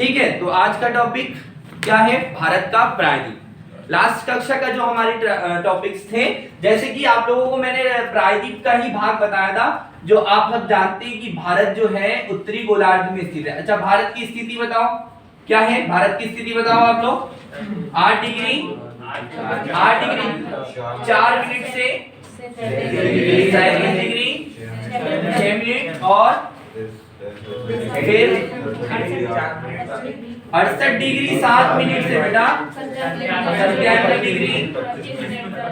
ठीक है, तो आज का टॉपिक क्या है? भारत का प्रायद्वीप। लास्ट कक्षा का जो हमारे टॉपिक्स थे, जैसे कि आप लोगों को मैंने प्रायद्वीप का ही भाग बताया था, जो आप सब जानते हैं कि भारत जो है उत्तरी गोलार्ध में स्थित है। अच्छा, भारत की स्थिति बताओ क्या है? भारत की स्थिति बताओ आप लोग। 8 डिग्री 4 मिनट से 37 डिग्री 6 मिनट और फिर 68 डिग्री 7 मिनट से बेटा 97 डिग्री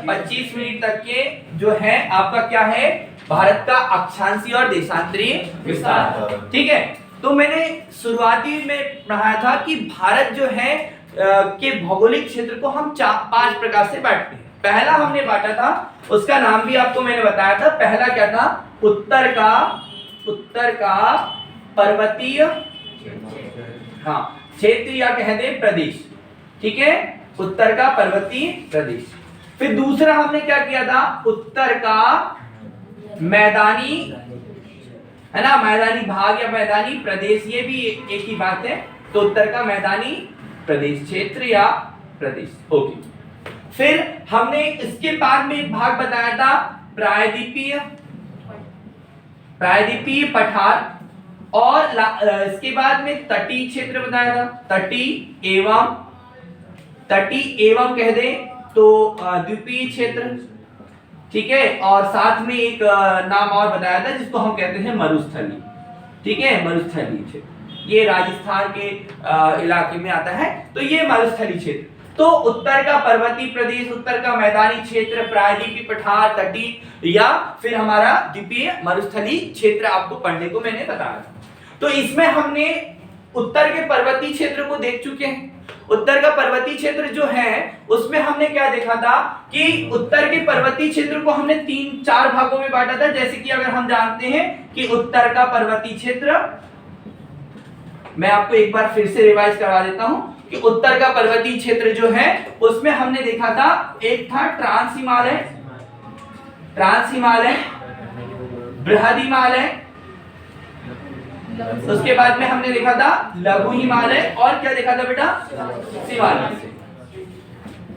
25 मिनट तक के जो है आपका क्या है? भारत का अक्षांशीय और देशांतरीय विस्तार। ठीक है, तो मैंने शुरुआती में पढ़ाया था कि भारत जो है के भौगोलिक क्षेत्र को हम 5 प्रकार से बांटते हैं। पहला हमने बांटा था, उसका नाम भी आपको मैंने बताया था। पहला क्या था? उत्तर का पर्वतीय क्षेत्र या कह दे प्रदेश। ठीक है, उत्तर का पर्वतीय प्रदेश। फिर दूसरा हमने क्या किया था? उत्तर का मैदानी, है ना, मैदानी भाग या मैदानी प्रदेश, ये भी एक ही बात है। तो उत्तर का मैदानी प्रदेश क्षेत्र या प्रदेश। ओके, फिर हमने इसके बाद में एक भाग बताया था प्रायद्वीपीय पठार, और इसके बाद में तटीय क्षेत्र बताया था। तटीय एवं कह दे तो द्वीपीय क्षेत्र। ठीक है, और साथ में एक नाम और बताया था जिसको हम कहते हैं मरुस्थली। ठीक है, मरुस्थली क्षेत्र, ये राजस्थान के इलाके में आता है, तो ये मरुस्थली क्षेत्र। तो उत्तर का पर्वतीय प्रदेश, उत्तर का मैदानी क्षेत्र, प्रायद्वीपीय पठार, तटीय या फिर हमारा द्वीपीय मरुस्थली क्षेत्र आपको पढ़ने को मैंने बताया था। तो इसमें हमने उत्तर के पर्वतीय क्षेत्र को देख चुके हैं। उत्तर का पर्वतीय क्षेत्र जो है उसमें हमने क्या देखा था कि उत्तर के पर्वतीय क्षेत्र को हमने 3-4 भागों में बांटा था। जैसे कि अगर हम जानते हैं कि उत्तर का पर्वतीय क्षेत्र, मैं आपको एक बार फिर से रिवाइज करवा देता हूं कि उत्तर का पर्वतीय क्षेत्र जो है उसमें हमने देखा था, एक था ट्रांस हिमालय, बृहद हिमालय, उसके बाद में हमने देखा था लघु हिमालय, और क्या देखा था बेटा? हिमालय।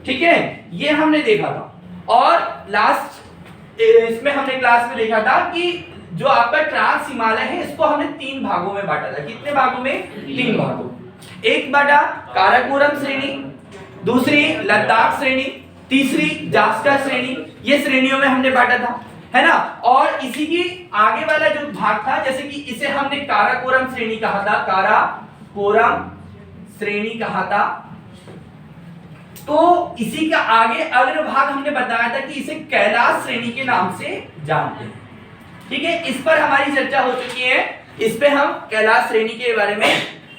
ठीक है, ये हमने देखा था। और लास्ट इसमें हमने क्लास में देखा था कि जो आपका ट्रांस हिमालय है इसको हमने 3 भागों में बांटा था। कितने भागों में? 3 भागों। एक बाटा काराकोरम श्रेणी, दूसरी लद्दाख श्रेणी, तीसरी जास्कर श्रेणी। ये श्रेणियों में हमने बांटा था, है ना। और इसी की आगे वाला जो भाग था, जैसे कि इसे हमने काराकोरम श्रेणी कहा था, काराकोरम श्रेणी कहा था। तो इसी का आगे अग्र भाग हमने बताया था कि इसे कैलाश श्रेणी के नाम से जानते हैं। ठीक है, इस पर हमारी चर्चा हो चुकी है। इस पे हम कैलाश श्रेणी के बारे में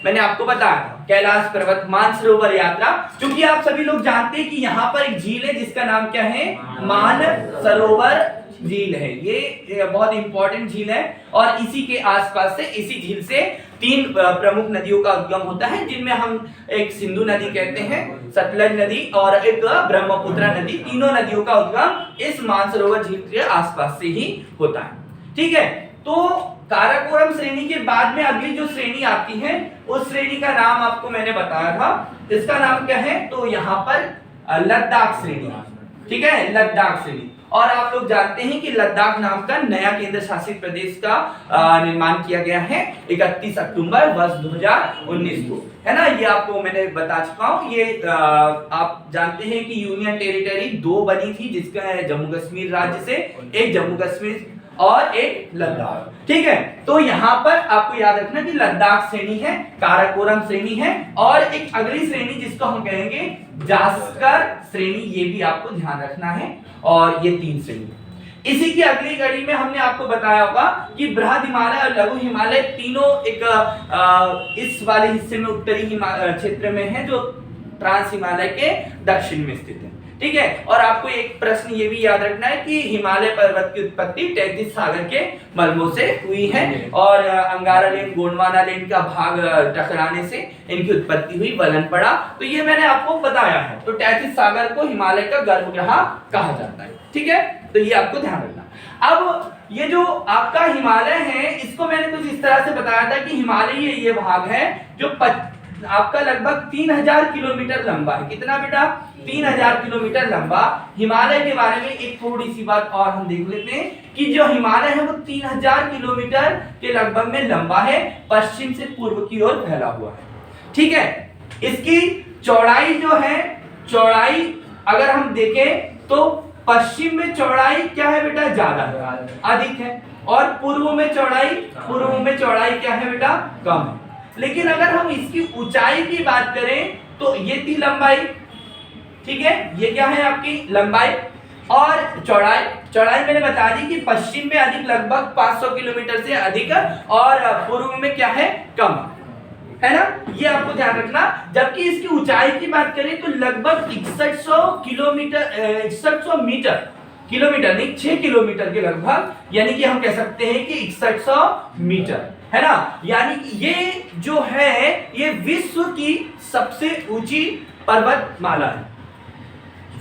मैंने आपको बताया था, कैलाश पर्वत मानसरोवर यात्रा। क्योंकि आप सभी लोग जानते हैं कि यहाँ पर एक झील है जिसका नाम क्या है? मानसरोवर झील है। ये बहुत इंपॉर्टेंट झील है, और इसी के आसपास से, इसी झील से 3 प्रमुख नदियों का उद्गम होता है, जिनमें हम एक सिंधु नदी कहते हैं, सतलज नदी और एक ब्रह्मपुत्र नदी। तीनों नदियों का उद्गम इस मानसरोवर झील के आसपास से ही होता है। ठीक है, तो काराकोरम श्रेणी के बाद में अगली जो श्रेणी आती है उस श्रेणी का नाम आपको मैंने बताया था। इसका नाम क्या है? तो यहाँ पर लद्दाख श्रेणी। ठीक है, लद्दाख श्रेणी। और आप लोग जानते हैं कि लद्दाख नाम का नया केंद्र शासित प्रदेश का निर्माण किया गया है 31 अक्टूबर वर्ष 2019 को, है ना। ये आपको मैंने बता चुका हूँ। ये आप जानते हैं कि यूनियन टेरिटरी 2 बनी थी, जिसका है जम्मू कश्मीर राज्य से, एक जम्मू कश्मीर और एक लद्दाख। ठीक है, तो यहाँ पर आपको याद रखना कि लद्दाख श्रेणी है, काराकोरम श्रेणी है, और एक अगली श्रेणी जिसको हम कहेंगे जास्कर श्रेणी, ये भी आपको ध्यान रखना है। और ये 3 श्रेणी। इसी की अगली कड़ी में हमने आपको बताया होगा कि बृहद हिमालय और लघु हिमालय तीनों एक इस वाले हिस्से में उत्तरी क्षेत्र में है, जो ट्रांस हिमालय के दक्षिण में स्थित है। ठीक है, और आपको एक प्रश्न ये भी याद रखना है कि हिमालय पर्वत की उत्पत्ति 33 सागर के मलबों से हुई है, और अंगारा लेन गोंडवाना लेन का भाग टकराने से इनकी उत्पत्ति हुई, वलन पड़ा। तो ये मैंने आपको बताया है। तो 33 सागर को हिमालय का गर्भगृह कहा जाता है। ठीक है, तो ये आपको ध्यान रखना। अब ये जो आपका हिमालय है, इसको मैंने कुछ इस तरह से बताया था कि हिमालय ये भाग है जो आपका लगभग 3000 किलोमीटर लंबा है। कितना बेटा? 3000 किलोमीटर लंबा हिमालय के बारे में एक थोड़ी सी बात और हम देख लेते हैं कि जो हिमालय है वो 3000 किलोमीटर के लगभग में लंबा है, पश्चिम से पूर्व की ओर फैला हुआ है। ठीक है, इसकी चौड़ाई जो है, चौड़ाई अगर हम देखें तो पश्चिम में चौड़ाई क्या है बेटा? ज्यादा है, अधिक है, और पूर्व में चौड़ाई क्या है बेटा? कम है। लेकिन अगर हम इसकी ऊंचाई की बात करें तो ये थी लंबाई, ठीक है, ये क्या है आपकी लंबाई, और चौड़ाई मैंने बता दी कि पश्चिम में अधिक, लगभग 500 किलोमीटर से अधिक, और पूर्व में क्या है? कम है ना, ये आपको ध्यान रखना। जबकि इसकी ऊंचाई की बात करें तो लगभग 6100 किलोमीटर, 6100 मीटर, किलोमीटर नहीं 6 किलोमीटर के लगभग, यानी कि हम कह सकते हैं कि 6100 मीटर है ना। यानी ये जो है ये विश्व की सबसे ऊंची पर्वतमाला है,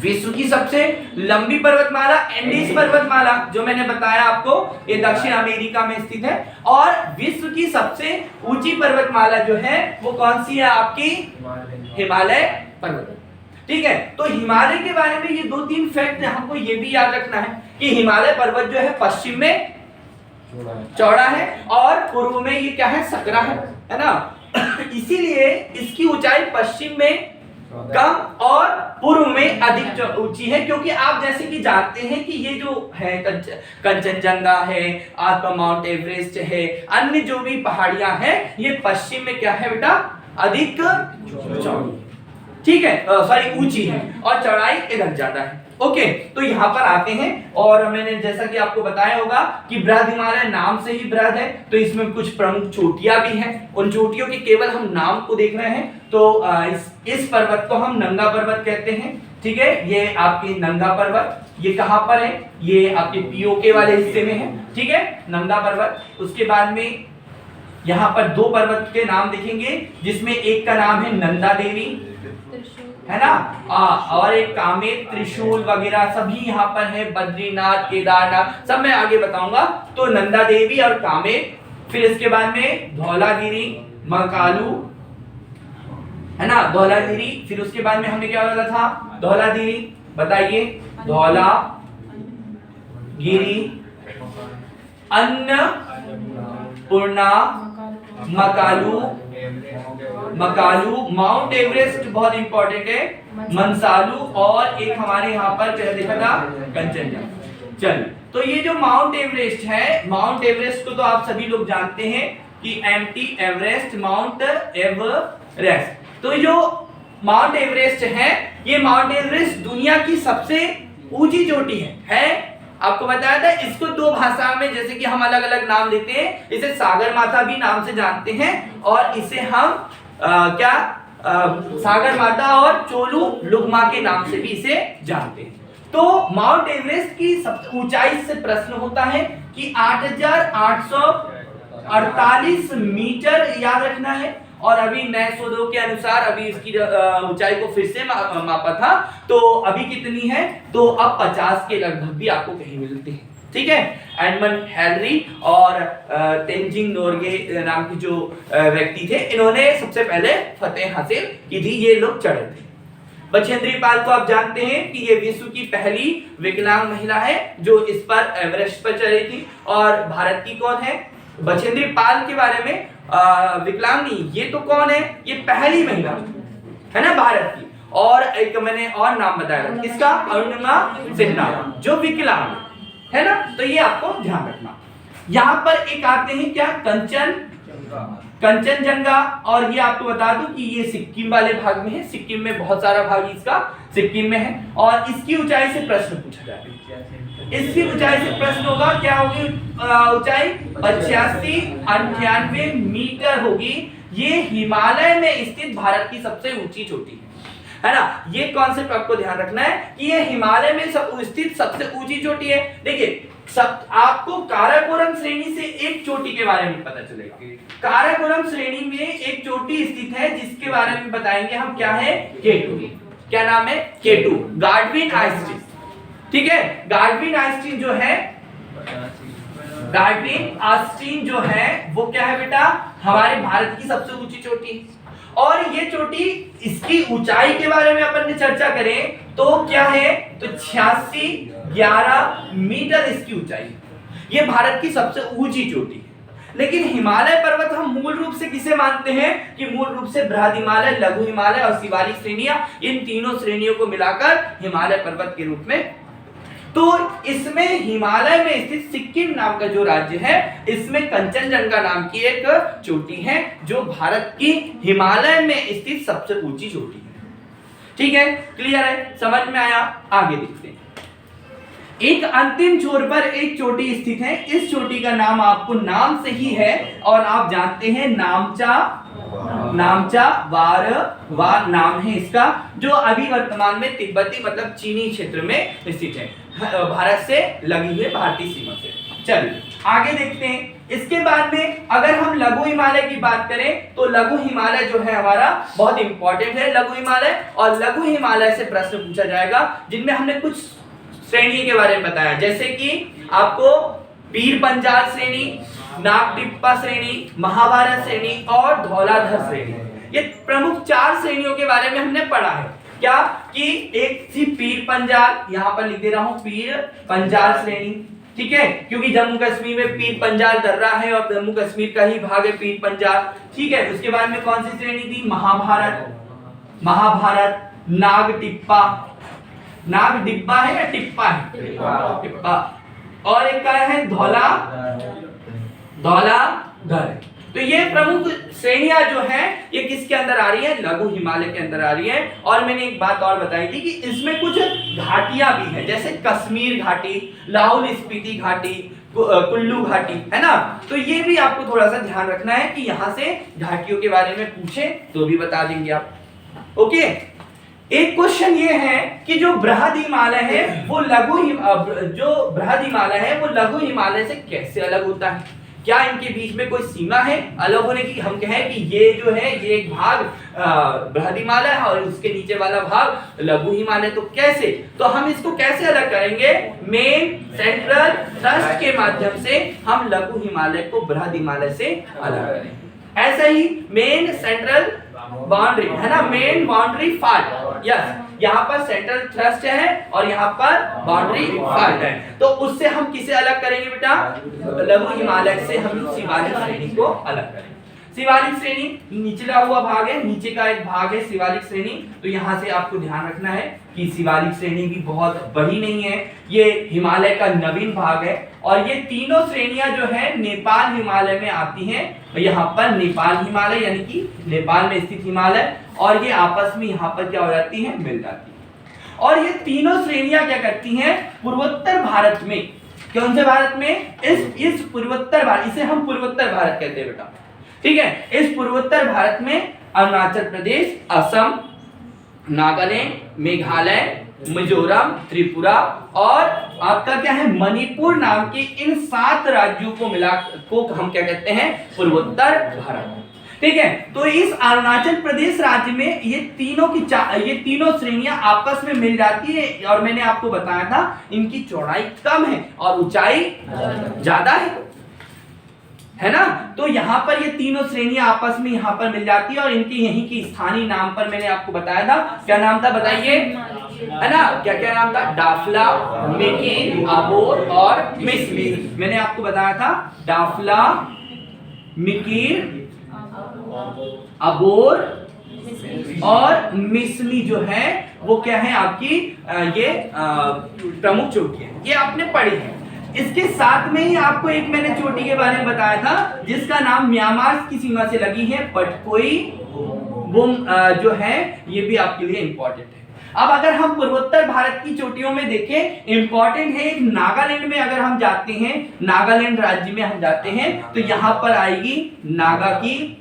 विश्व की सबसे लंबी पर्वतमाला एंडीज पर्वतमाला, जो मैंने बताया आपको, ये दक्षिण अमेरिका में स्थित है। और विश्व की सबसे ऊंची पर्वतमाला जो है वो कौन सी है आपकी? हिमालय पर्वत। ठीक है, तो हिमालय के बारे में ये 2-3 फैक्ट हमको ये भी याद रखना है कि हिमालय पर्वत जो है पश्चिम में चौड़ा है और पूर्व में ये क्या है? सकरा है ना। इसीलिए इसकी ऊंचाई पश्चिम में कम और पूर्व में अधिक ऊंची है, क्योंकि आप जैसे कि जानते हैं कि ये जो है कंचनजंगा है, आपका माउंट एवरेस्ट है, अन्य जो भी पहाड़ियां हैं, ये पश्चिम में क्या है बेटा? अधिक चौड़ी, ठीक है, सॉरी ऊंची है, और चौड़ाई इधर ज्यादा है। ओके, तो यहाँ पर आते हैं, और मैंने जैसा कि आपको बताया होगा कि बृहद हिमालय नाम से ही बृहद है, तो इसमें कुछ प्रमुख चोटियां भी हैं। उन चोटियों के केवल हम नाम को देख रहे हैं। तो इस पर्वत को हम नंगा पर्वत कहते हैं। ठीक है, ये आपकी नंगा पर्वत, ये कहां पर है? ये आपके पीओके वाले हिस्से में है। ठीक है, नंगा पर्वत। उसके बाद में यहाँ पर 2 पर्वत के नाम देखेंगे, जिसमें एक का नाम है नंदा देवी, है ना, और एक कामेट, त्रिशूल वगैरह सभी यहाँ पर है, बद्रीनाथ, केदारनाथ, सब मैं आगे बताऊंगा। तो नंदा देवी और कामेट, फिर इसके बाद में धौलागिरी, मकालू, है ना, धौलागिरी। फिर उसके बाद में हमने क्या बोला था? धौलागिरी, बताइए, धौलागिरी, अन्नपूर्णा, मकालू, माउंट एवरेस्ट बहुत इंपॉर्टेंट है, मंसालू, और एक हमारे यहाँ पर क्या देखा था? कंचनजंगा। चलिए, तो ये जो माउंट एवरेस्ट है, माउंट एवरेस्ट को तो आप सभी लोग जानते हैं कि एम्प्टी एवरेस्ट, माउंट एवरेस्ट। तो जो माउंट एवरेस्ट है, ये माउंट एवरेस्ट दुनिया की सबसे ऊंची चोटी है। आपको बताया था, इसको 2 भाषा में, जैसे कि हम अलग अलग नाम देते हैं, इसे सागर माथा भी नाम से जानते हैं, और इसे हम सागर माता और चोलू लुगमा के नाम से भी इसे जानते हैं। तो माउंट एवरेस्ट की सबसे ऊंचाई से प्रश्न होता है कि 8848 मीटर याद रखना है। और अभी नए शोधों के अनुसार अभी इसकी ऊंचाई को फिर से मापा था, तो अभी कितनी है? तो अब 50 के लगभग भी आपको कहीं मिलते हैं। ठीक है, एडमंड हेनरी और तेंजिंग नोर्गे नाम के जो व्यक्ति थे, इन्होंने सबसे पहले फतेह हासिल की थी, ये लोग चढ़े थे। बछेंद्री पाल को आप जानते हैं कि ये विश्व की पहली विकलांग महिला है जो इस पर एवरेस्ट पर चढ़ी थी। और भारत की कौन है? बछेंद्री पाल के बारे में विकलांग नहीं, ये तो कौन है? ये पहली महिला है ना भारत की। और एक मैंने और नाम बताया, किसका? अरुणिमा सिन्हा, जो विकलांग है ना। तो ये आपको ध्यान रखना। यहाँ पर एक आते हैं क्या? कंचनजंगा। और ये आपको बता दूं कि ये सिक्किम वाले भाग में है, सिक्किम में बहुत सारा भाग इसका सिक्किम में है। और इसकी ऊंचाई से प्रश्न पूछा जाए, इसकी ऊंचाई से प्रश्न होगा, क्या होगी ऊंचाई? 85-98 मीटर होगी। ये हिमालय में स्थित भारत की सबसे ऊंची चोटी है ना। ये कॉन्सेप्ट आपको ध्यान रखना है कि ये हिमालय में स्थित सबसे ऊंची चोटी है। देखिए, सब आपको काराकोरम श्रेणी से एक चोटी के बारे में पता चलेगा। काराकोरम श्रेणी में एक चोटी स्थित है जिसके बारे में बताएंगे हम, क्या है? K2। क्या नाम है? K2, Godwin Einstein. ठीक है, गार्डविन आइस्टीन जो है, गार्डविन आइस्टीन जो है वो क्या है बेटा? हमारे भारत की सबसे ऊंची चोटी। और ये चोटी, इसकी ऊंचाई के बारे में अपन ने चर्चा करें तो क्या है, तो 86-11 मीटर इसकी ऊंचाई। ये भारत की सबसे ऊंची चोटी है। लेकिन हिमालय पर्वत हम मूल रूप से किसे मानते हैं कि मूल रूप से बृहद हिमालय, लघु हिमालय और शिवालिक श्रेणियां, इन तीनों श्रेणियों को मिलाकर हिमालय पर्वत के रूप में। तो इसमें हिमालय में स्थित सिक्किम नाम का जो राज्य है, इसमें कंचनजंगा नाम की एक चोटी है जो भारत की हिमालय में स्थित सबसे ऊंची चोटी है। ठीक है, क्लियर है, समझ में आया? आगे देखते हैं। एक अंतिम छोर पर एक चोटी स्थित है। इस चोटी का नाम आपको नाम से ही है और आप जानते हैं, नामचा वार नाम है इसका, जो अभी वर्तमान में तिब्बती मतलब चीनी क्षेत्र में स्थित है, भारत से लगी हुई भारतीय सीमा से। चलिए आगे देखते हैं। इसके बाद में अगर हम लघु हिमालय की बात करें तो लघु हिमालय जो है हमारा बहुत इंपॉर्टेंट है लघु हिमालय, और लघु हिमालय से प्रश्न पूछा जाएगा जिनमें हमने कुछ श्रेणी के बारे में बताया, जैसे कि आपको पीर पंजाल श्रेणी, नागटिप्पा श्रेणी, महाभारत श्रेणी और धौलाधर श्रेणी। ये प्रमुख 4 श्रेणियों के बारे में हमने पढ़ा है। क्या कि एक थी पीर पंजाल, यहां पर लिख दे रहा हूं पीर पंजाल श्रेणी, ठीक है, क्योंकि जम्मू कश्मीर में पीर पंजाल दर्रा है और जम्मू कश्मीर का ही भाग है पीर पंजाल। ठीक है, उसके बाद में कौन सी श्रेणी थी, महाभारत, नागटिप्पा है या टिप्पा है, टिप्पा, और एक क्या है, धौलाधर। तो ये प्रमुख श्रेणियां जो हैं ये किसके अंदर आ रही है, लघु हिमालय के अंदर आ रही है। और मैंने एक बात और बताई थी कि इसमें कुछ घाटियां भी हैं, जैसे कश्मीर घाटी, लाहौल स्पीति घाटी, कुल्लू घाटी, है ना। तो ये भी आपको थोड़ा सा ध्यान रखना है कि यहाँ से घाटियों के बारे में पूछे तो भी बता देंगे आप। ओके, एक क्वेश्चन ये है कि जो बृहद हिमालय है वो लघु हिमालय से कैसे अलग होता है, क्या इनके बीच में कोई सीमा है अलग होने की। हम कहें कि ये जो है ये एक भाग बृहद हिमालय है और उसके नीचे वाला भाग लघु हिमालय, तो कैसे, तो हम इसको कैसे अलग करेंगे, मेन सेंट्रल थ्रस्ट के माध्यम से हम लघु हिमालय को बृहद हिमालय से अलग करेंगे। ऐसा ही मेन सेंट्रल बाउंड्री है ना, मेन बाउंड्री फॉल्ट, यस, यहाँ पर सेंट्रल थ्रस्ट है और यहाँ पर बाउंड्री फॉल्ट है, तो उससे हम किसे अलग करेंगे बेटा, लघु हिमालय से हम शिवालिक श्रेणी को अलग करेंगे। शिवालिक श्रेणी निचला हुआ भाग है, नीचे का एक भाग है शिवालिक श्रेणी। तो यहाँ से आपको ध्यान रखना है कि शिवालिक श्रेणी भी बहुत बड़ी नहीं है, ये हिमालय का नवीन भाग है। और ये तीनों श्रेणियां जो है नेपाल हिमालय में आती हैं, यहाँ पर नेपाल हिमालय यानी कि नेपाल में स्थित हिमालय, और ये आपस में यहाँ पर क्या हो जाती है, मिल जाती है। और ये तीनों श्रेणियां क्या करती हैं, पूर्वोत्तर भारत में, कौन से भारत में, इस पूर्वोत्तर भारत, इसे हम पूर्वोत्तर भारत कहते हैं बेटा, ठीक है। इस पूर्वोत्तर भारत में अरुणाचल प्रदेश, असम, नागालैंड, मेघालय, मिजोरम, त्रिपुरा और आपका क्या है, मणिपुर नाम के इन 7 राज्यों को मिला को हम क्या कहते हैं, पूर्वोत्तर भारत, ठीक है। तो इस अरुणाचल प्रदेश राज्य में ये तीनों श्रेणियां आपस में मिल जाती है, और मैंने आपको बताया था इनकी चौड़ाई कम है और ऊंचाई ज्यादा है ना। तो यहाँ पर ये तीनों श्रेणियां आपस में यहाँ पर मिल जाती है, और इनके यहीं की स्थानीय नाम पर मैंने आपको बताया था, क्या नाम था बताइए, है ना, क्या क्या नाम था, डाफला, मिकिर, अबोर और मिसमी। मैंने आपको बताया था डाफला, मिकिर, अबोर और मिसमी जो है वो क्या है आपकी ये प्रमुख चोटी है, ये आपने पढ़ी है। इसके साथ में ही आपको एक मैंने चोटी के बारे में बताया था जिसका नाम म्यांमार की सीमा से लगी है, पटकोई बुम जो है, ये भी आपके लिए इंपॉर्टेंट है। अब अगर हम पूर्वोत्तर भारत की चोटियों में देखें, इंपॉर्टेंट है एक नागालैंड में अगर हम जाते हैं, नागालैंड राज्य में हम जाते हैं तो यहाँ पर आएगी नागा की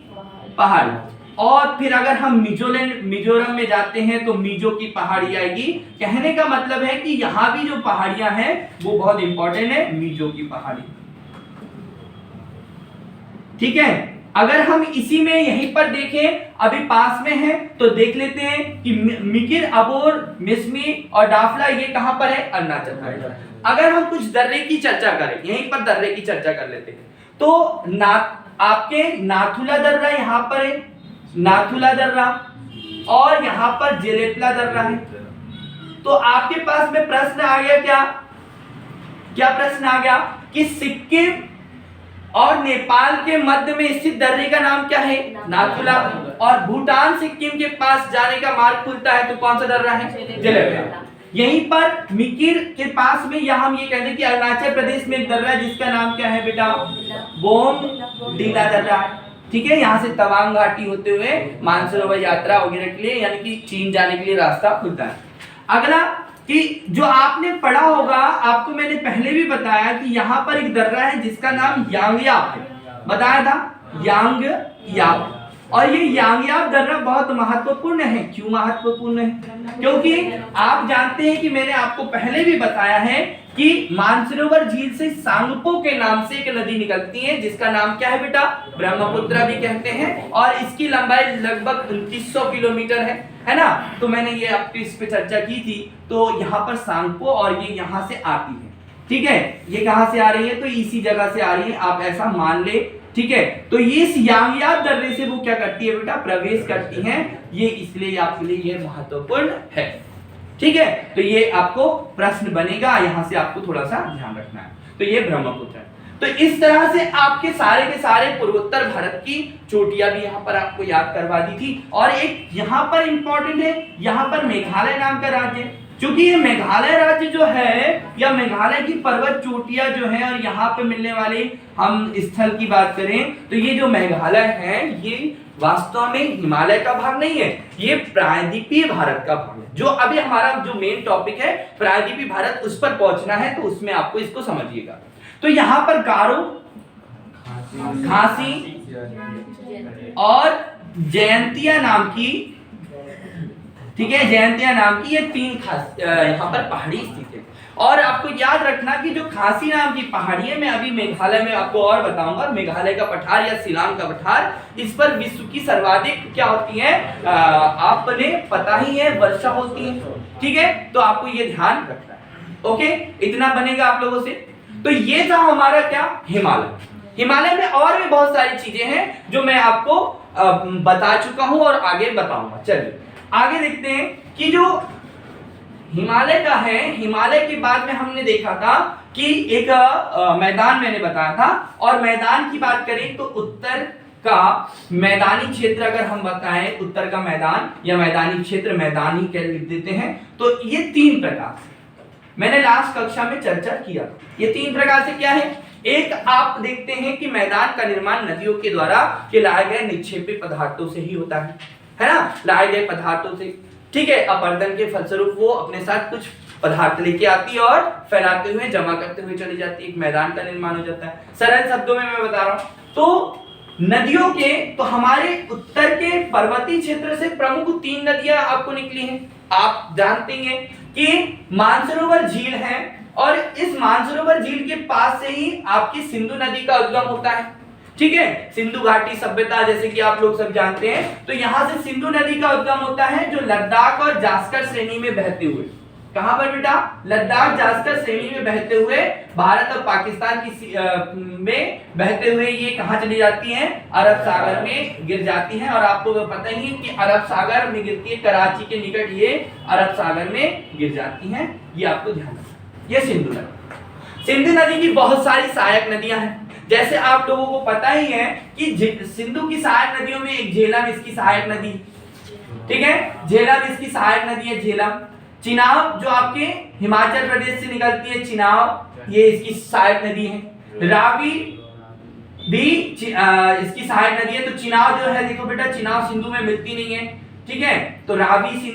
पहाड़ी, और फिर अगर हम मिजोरम में जाते हैं तो मिजो की पहाड़ी आएगी। कहने का मतलब है कि यहाँ भी जो पहाड़ियां हैं वो बहुत इंपॉर्टेंट है, मिजो की पहाड़ी, ठीक है। अगर हम इसी में यहीं पर देखें, अभी पास में है तो देख लेते हैं कि मिकिर, अबोर, मिसमी और डाफला ये कहां पर है, अरुणाचल प्रदेश। अगर हम कुछ दर्रे की चर्चा करें, यहीं पर दर्रे की चर्चा कर लेते हैं, तो आपके नाथुला दर्रा यहाँ पर है, नाथुला दर्रा और यहाँ पर जेलेटला दर्रा है। तो आपके पास में प्रश्न आ गया, क्या प्रश्न आ गया कि सिक्किम और नेपाल के मध्य में स्थित दर्रे का नाम क्या है? नाथुला। और भूटान सिक्किम के पास जाने का मार्ग खुलता है तो कौन सा दर्रा है? जेलेटला। यहीं पर मिकिर के पास में, या हम ये कहते हैं कि अरुणाचल प्रदेश में एक दर्रा है जिसका नाम क्या है बेटा? बोमडिला दर्रा है। ठीक है, यहाँ से तवांग घाटी होते हुए मानसरोवर यात्रा वगैरह के लिए यानी कि चीन जाने के लिए रास्ता खुलता है। अगला कि जो आपने पढ़ा होगा, आपको मैंने पहले भी बताया कि यहाँ पर एक दर्रा है जिसका नाम यांगयाप है, बताया था यांगयाप। और ये यांगयाप दर्रा बहुत महत्वपूर्ण है। क्यों महत्वपूर्ण है? क्योंकि आप जानते हैं कि मैंने आपको पहले भी बताया है कि मानसरोवर झील से सांगपो के नाम से एक नदी निकलती है जिसका नाम क्या है बेटा? ब्रह्मपुत्र भी कहते हैं। और इसकी लंबाई लगभग 2900 किलोमीटर है ना। तो मैंने ये आपकी इस पे चर्चा की थी। तो यहाँ पर सांगपो और ये यहाँ से आती है। ठीक है, ये कहाँ से आ रही है? तो इसी जगह से आ रही है, आप ऐसा मान ले। ठीक है, तो ये इस यांगयाप दर्रे से वो क्या करती है बेटा? प्रवेश करती हैं। ये इसलिए आपके लिए ये महत्वपूर्ण है। ठीक है, तो ये आपको प्रश्न बनेगा, यहाँ से आपको थोड़ा सा ध्यान रखना है। तो ये ब्रह्मपुत्र है। तो इस तरह से आपके सारे के सारे पूर्वोत्तर भारत की चोटियां भी यहाँ पर आपको याद करवा दी थी। और एक यहाँ पर इंपॉर्टेंट है, यहाँ पर मेघालय नाम का राज्य, क्योंकि ये मेघालय राज्य जो है या मेघालय की पर्वत चोटियां जो है और यहाँ पे मिलने वाले हम स्थल की बात करें तो ये जो मेघालय है ये वास्तव में हिमालय का भाग नहीं है, ये प्रायद्वीपीय भारत का भाग है। जो अभी हमारा जो मेन टॉपिक है प्रायद्वीपीय भारत, उस पर पहुंचना है तो उसमें आपको इसको समझिएगा। तो यहाँ पर गारो, खासी और जयंतिया नाम की, ठीक है, जयंतिया नाम की ये तीन खास यहाँ पर पहाड़ी स्थित है। और आपको याद रखना कि जो खासी नाम की पहाड़ी है, मैं अभी मेघालय में आपको और बताऊंगा, मेघालय का पठार या शिलांग का पठार, इस पर विश्व की सर्वाधिक क्या होती है आपने पता ही है, वर्षा होती है। ठीक है, तो आपको ये ध्यान रखना है। ओके, इतना बनेगा आप लोगों से। तो ये था हमारा क्या? हिमालय। हिमालय में और भी बहुत सारी चीजें हैं जो मैं आपको बता चुका हूं और आगे बताऊंगा। चलिए आगे देखते हैं कि जो हिमालय का है, हिमालय के बाद में हमने देखा था कि एक मैदान मैंने बताया था। और मैदान की बात करें तो उत्तर का मैदानी क्षेत्र अगर हम बताएं, उत्तर का मैदान या मैदानी क्षेत्र, मैदानी कह लिख देते हैं। तो ये तीन प्रकार से मैंने लास्ट कक्षा में चर्चा किया। ये तीन प्रकार से क्या है? एक आप देखते हैं कि मैदान का निर्माण नदियों के द्वारा के लाए गए निक्षेपी पदार्थों से ही होता है ना, लाए गए पदार्थों से। ठीक है, अपरदन के फलस्वरूप वो अपने साथ कुछ पदार्थ लेके आती है और फैलाते हुए जमा करते हुए चली जाती है, एक मैदान का निर्माण हो जाता है। सरल शब्दों में मैं बता रहा हूं तो नदियों के, तो हमारे उत्तर के पर्वतीय क्षेत्र से प्रमुख तीन नदियां आपको निकली हैं। आप जानते हैं कि मानसरोवर झील है और इस मानसरोवर झील के पास से ही आपकी सिंधु नदी का उद्गम होता है। ठीक है, सिंधु घाटी सभ्यता जैसे कि आप लोग सब जानते हैं। तो यहां से सिंधु नदी का उद्गम होता है जो लद्दाख और जास्कर श्रेणी में बहते हुए, कहां पर बेटा? लद्दाख जास्कर श्रेणी में बहते हुए भारत और पाकिस्तान की में बहते हुए ये कहां चली जाती हैं? अरब सागर में गिर जाती हैं। और आपको पता ही है कि अरब सागर में गिरती है, कराची के निकट ये अरब सागर में गिर जाती हैं। ये आपको ध्यान रखना। ये सिंधु नदी, सिंधु नदी की बहुत सारी सहायक नदियां हैं। जैसे आप लोगों को पता ही है कि सिंधु की सहायक नदियों में एक झेलम इसकी सहायक नदी, ठीक है, झेलम इसकी सहायक नदी है झेलम। चिनाब जो आपके हिमाचल प्रदेश से निकलती है, चिनाब ये इसकी सहायक नदी है। रावी भी इसकी सहायक नदी है। तो चिनाब जो है, देखो बेटा, चिनाब सिंधु में मिलती नहीं है, ठीक है, तो रावी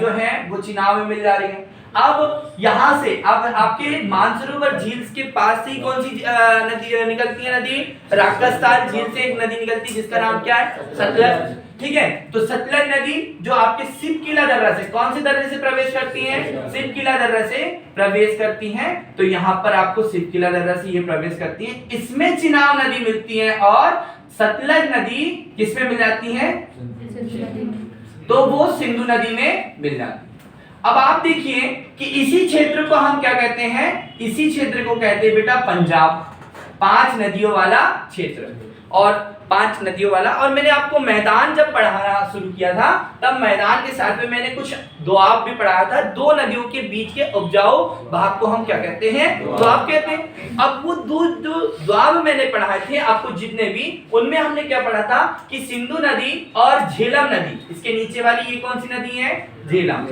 जो है वो चिनाब में मिल जा रही है। अब यहां से अब आपके मानसरोवर झील के पास से कौन सी नदी निकलती है? नदी राकस्तान झील से एक नदी निकलती है जिसका नाम क्या है? सतलज। ठीक है, तो सतलज नदी जो आपके सिपकिला दर्रा से, कौन से दर्रे से प्रवेश करती है? सिपकिला दर्रा से प्रवेश करती हैं। तो यहाँ पर आपको सिपकिला दर्रा से ये प्रवेश करती है, इसमें चिनाब नदी मिलती है और सतलज नदी किसमें मिल जाती है? तो वो सिंधु नदी में मिल जाती है। अब आप देखिए कि इसी क्षेत्र को हम क्या कहते हैं? इसी क्षेत्र को कहते हैं बेटा पंजाब, 5 नदियों वाला क्षेत्र। और 5 नदियों वाला। और मैंने आपको मैदान जब पढ़ाना शुरू किया था तब मैदान के साथ में मैंने कुछ दोआब भी पढ़ाया था। 2 नदियों के बीच के उपजाऊ भाग को हम क्या कहते हैं? दोआब कहते हैं। अब वो दो दोआब मैंने पढ़ाए थे आपको जितने भी, उनमें हमने क्या पढ़ा था कि सिंधु नदी और झेलम नदी, इसके नीचे वाली ये कौन सी नदी है? झेलम।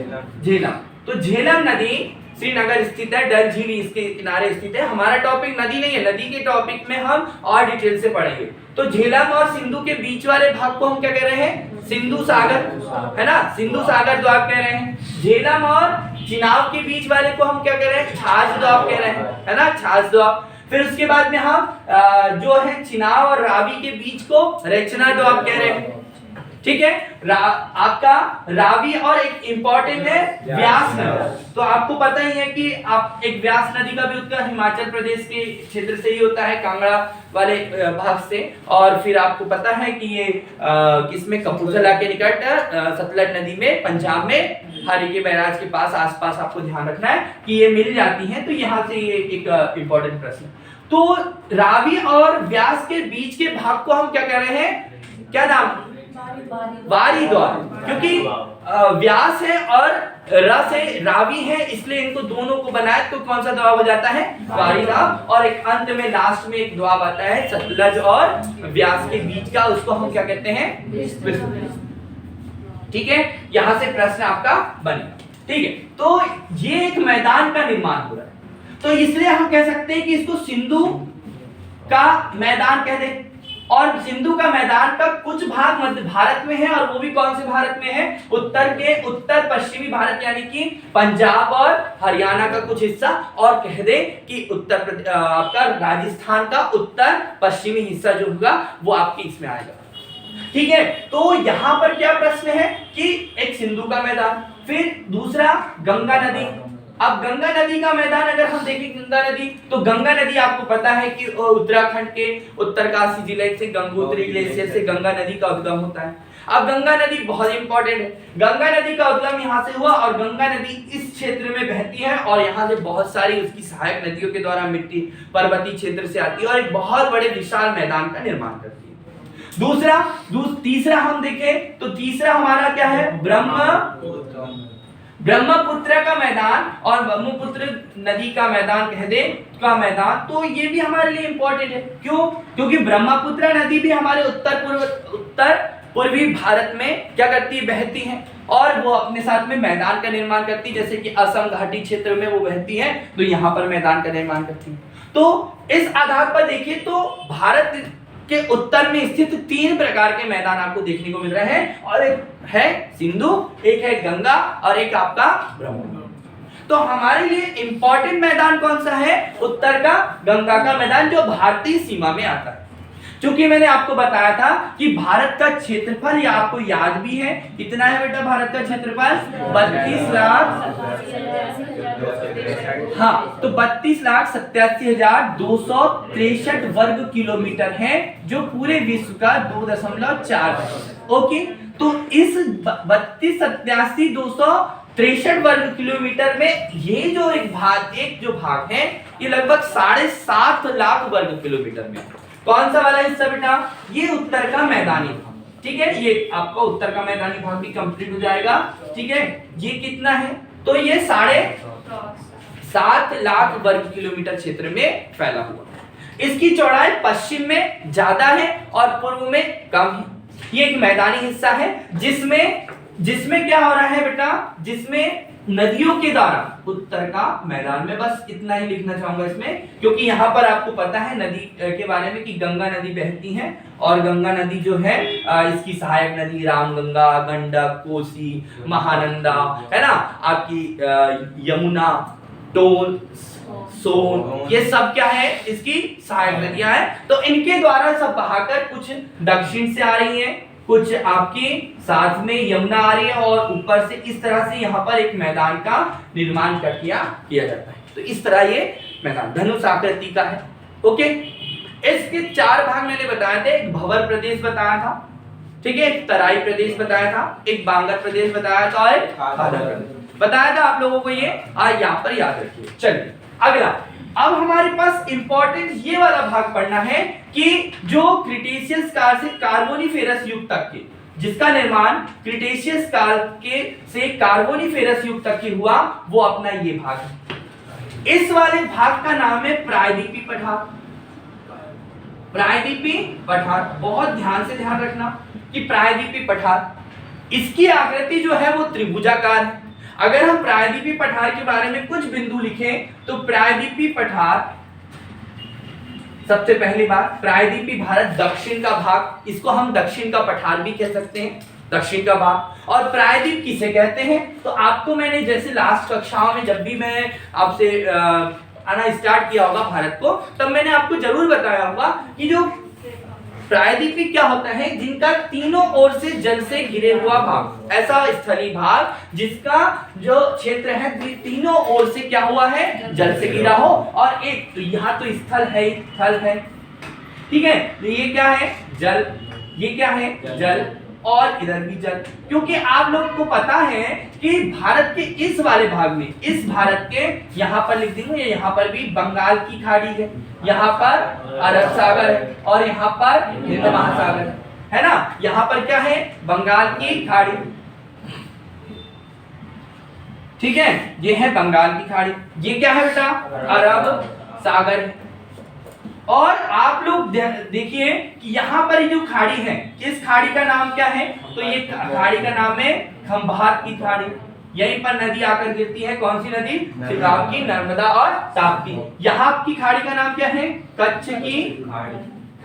तो झेलम नदी श्रीनगर स्थित है, डल झील इसके किनारे स्थित है। हमारा टॉपिक नदी नहीं है, नदी के टॉपिक में हम और डिटेल से पढ़ेंगे। तो झेलम और सिंधु के बीच वाले भाग को हम क्या कह रहे हैं? सिंधु सागर, है ना, सिंधु सागर दोआब कह रहे हैं। झेलम और चिनाब के बीच वाले को हम क्या कह रहे हैं? छाछ दोआब कह रहे हैं, है ना, छाछ दोआब। फिर उसके बाद में हम जो है चिनाब और रावी के बीच को रचना दोआब कह रहे हैं, ठीक है। आपका रावी और एक इंपॉर्टेंट है व्यास नदी। तो आपको पता ही है कि आप एक व्यास नदी का भी उत्गम हिमाचल प्रदेश के क्षेत्र से ही होता है, कांगड़ा वाले भाग से। और फिर आपको पता है कि ये किसमें? कपूरथला के निकट सतलज नदी में, पंजाब में हरिके बैराज के पास आसपास आपको ध्यान रखना है कि ये मिल जाती हैं। तो यहाँ से ये एक इंपॉर्टेंट प्रश्न। तो रावी और व्यास के बीच के भाग को हम क्या कह रहे हैं? क्या नाम? वारी द्वाब, क्योंकि व्यास है और रस है, रावी है, इसलिए इनको दोनों को बनाए तो कौन सा द्वाब हो जाता है? वारी द्वाब। और एक अंत में लास्ट में एक द्वाब आता है सतलज और व्यास के बीच का, उसको हम क्या कहते हैं? ठीक है, यहां से प्रश्न आपका बनेगा, ठीक है। तो ये एक मैदान का निर्माण हो रहा है, तो इसलिए हम कह सकते हैं कि इसको सिंधु का मैदान कह दें। और सिंधु का मैदान का कुछ भाग मध्य भारत में है, और वो भी कौन से भारत में है? उत्तर पश्चिमी भारत, यानी कि पंजाब और हरियाणा का कुछ हिस्सा। और कह दे कि आपका राजस्थान का उत्तर पश्चिमी हिस्सा जो होगा वो आपके इसमें आएगा, ठीक है। तो यहां पर क्या प्रश्न है कि एक सिंधु का मैदान, फिर दूसरा गंगा नदी। अब गंगा नदी का मैदान अगर हम देखें, गंगा नदी, तो गंगा नदी आपको पता है कि उत्तराखंड के उत्तरकाशी जिले से गंगोत्री ग्लेशियर से गंगा नदी का उद्गम होता है। अब गंगा नदी बहुत इंपॉर्टेंट है। गंगा नदी का उद्गम यहाँ से हुआ और गंगा नदी इस क्षेत्र में बहती है और यहाँ से बहुत सारी उसकी सहायक नदियों के द्वारा मिट्टी पर्वतीय क्षेत्र से आती है और एक बहुत बड़े विशाल मैदान का निर्माण करती है। तीसरा हम देखें तो तीसरा हमारा क्या है? ब्रह्मपुत्र का मैदान और ब्रह्मपुत्र नदी का मैदान कह दे का मैदान। तो ये भी हमारे लिए इंपॉर्टेंट है। क्यों? क्योंकि ब्रह्मपुत्र नदी भी हमारे उत्तर पूर्वी भारत में क्या करती है? बहती है, और वो अपने साथ में मैदान का निर्माण करती है। जैसे कि असम घाटी क्षेत्र में वो बहती है, तो यहाँ पर मैदान का निर्माण करती है। तो इस आधार पर देखिए तो भारत के उत्तर में स्थित 3 प्रकार के मैदान आपको देखने को मिल रहे हैं, और एक है सिंधु, एक है गंगा और एक आपका ब्रह्मपुत्र। तो हमारे लिए इंपॉर्टेंट मैदान कौन सा है? उत्तर का गंगा का मैदान, जो भारतीय सीमा में आता है। क्योंकि मैंने आपको बताया था कि भारत का क्षेत्रफल, या आपको याद भी है कितना है बेटा भारत का क्षेत्रफल? 32 लाख, हाँ, तो 32,87,263 वर्ग किलोमीटर है, जो पूरे विश्व का 2.4 है। ओके, तो इस 32,87,263 वर्ग किलोमीटर में ये जो एक भाग है, ये लगभग 7.5 लाख वर्ग किलोमीटर में। कौन सा वाला हिस्सा बेटा? ये उत्तर का मैदानी भाग, ठीक है। ये आपका उत्तर का मैदानी भाग भी कंप्लीट हो जाएगा, ठीक है। ये कितना है? तो ये 7.5 लाख वर्ग किलोमीटर क्षेत्र में फैला हुआ है। इसकी चौड़ाई पश्चिम में ज्यादा है और पूर्व में कम है। ये एक मैदानी हिस्सा है जिसमें क्या हो रहा है बेटा? जिसमें नदियों के द्वारा उत्तर का मैदान में, बस इतना ही लिखना चाहूंगा इसमें, क्योंकि यहाँ पर आपको पता है नदी के बारे में कि गंगा नदी बहती है, और गंगा नदी जो है इसकी सहायक नदी रामगंगा, गंडक, कोसी, महानंदा, है ना, आपकी यमुना, टोन, सोन, ये सब क्या है? इसकी सहायक नदियां हैं। तो इनके द्वारा सब बहाकर कुछ दक्षिण से आ रही है, कुछ आपके साथ में यमुना आ रही है, और ऊपर से इस तरह से यहाँ पर एक मैदान का निर्माण किया जाता है। तो इस तरह ये मैदान धनुष आकृति का है। ओके, इसके 4 भाग मैंने बताए थे। एक भंवर प्रदेश बताया था, ठीक है, एक तराई प्रदेश बताया था, एक बांगर प्रदेश बताया था, और एक खादर प्रदेश बताया था आप लोगों को। ये आज यहाँ पर याद रखिए। चलिए अगला, अब हमारे पास इंपॉर्टेंट ये वाला भाग पढ़ना है कि जो क्रिटेशियस काल से कार्बोनिफेरस युग तक के, जिसका निर्माण क्रिटेशियस काल के से कार्बोनिफेरस युग तक के हुआ, वो अपना ये भाग है। इस वाले भाग का नाम है प्रायद्वीपीय पठार। प्रायद्वीपीय पठार, बहुत ध्यान से ध्यान रखना कि प्रायद्वीपीय पठार, इसकी आकृति जो है वो त्रिभुजाकार है। अगर हम प्रायद्वीपीय पठार के बारे में कुछ बिंदु लिखें तो प्रायद्वीपीय पठार, सबसे पहली बात, प्रायद्वीपीय भारत दक्षिण का भाग, इसको हम दक्षिण का पठार भी कह सकते हैं, दक्षिण का भाग। और प्रायद्वीप किसे कहते हैं, तो आपको मैंने जैसे लास्ट कक्षाओं में जब भी मैं आपसे आना स्टार्ट किया होगा भारत को, तब मैंने आपको जरूर बताया होगा कि जो प्रायद्वीपीय क्या होता है, जिनका तीनों ओर से जल से घिरे हुआ भाग, ऐसा स्थलीय भाग जिसका जो क्षेत्र है तीनों ओर से क्या हुआ है, जल से घिरा हो। और एक तो यहाँ तो स्थल है, ठीक है, तो ये क्या है, जल, ये क्या है, जल, और इधर भी जल। क्योंकि आप लोग को पता है कि भारत के इस वाले भाग में, इस भारत के यहाँ पर लिख दूंगा, यहाँ पर भी बंगाल की खाड़ी है, यहाँ पर अरब सागर है, और यहाँ पर हिंद महासागर है ना। यहाँ पर क्या है, बंगाल की खाड़ी, ठीक है, ये है बंगाल की खाड़ी। ये क्या है बेटा, अरब सागर है। और आप लोग देखिए कि यहाँ पर जो खाड़ी है, इस खाड़ी का नाम क्या है, तो ये खाड़ी का नाम है खंभात की खाड़ी। यहीं पर नदी आकर गिरती है, कौन सी नदी, चिनाब की, नर्मदा और ताप्ती। यहाँ की खाड़ी का नाम क्या है, कच्छ की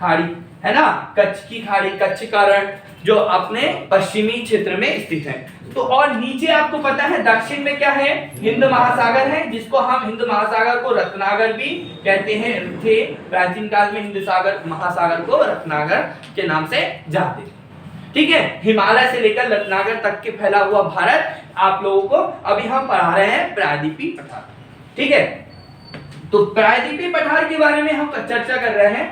खाड़ी है ना, कच्छ की खाड़ी, कच्छ का रण, जो अपने पश्चिमी क्षेत्र में स्थित है। तो और नीचे आपको पता है दक्षिण में क्या है, हिंद महासागर है, जिसको हम हिंद महासागर को रत्नागर भी कहते हैं, थे प्राचीन काल में हिंद सागर महासागर को रत्नागर के नाम से जानते थे। ठीक है, हिमालय से लेकर रत्नागर तक के फैला हुआ भारत आप लोगों को अभी हम पढ़ा रहे हैं प्रायद्वीपीय पठार। ठीक है, तो प्रायद्वीपीय पठार के बारे में हम चर्चा कर रहे हैं।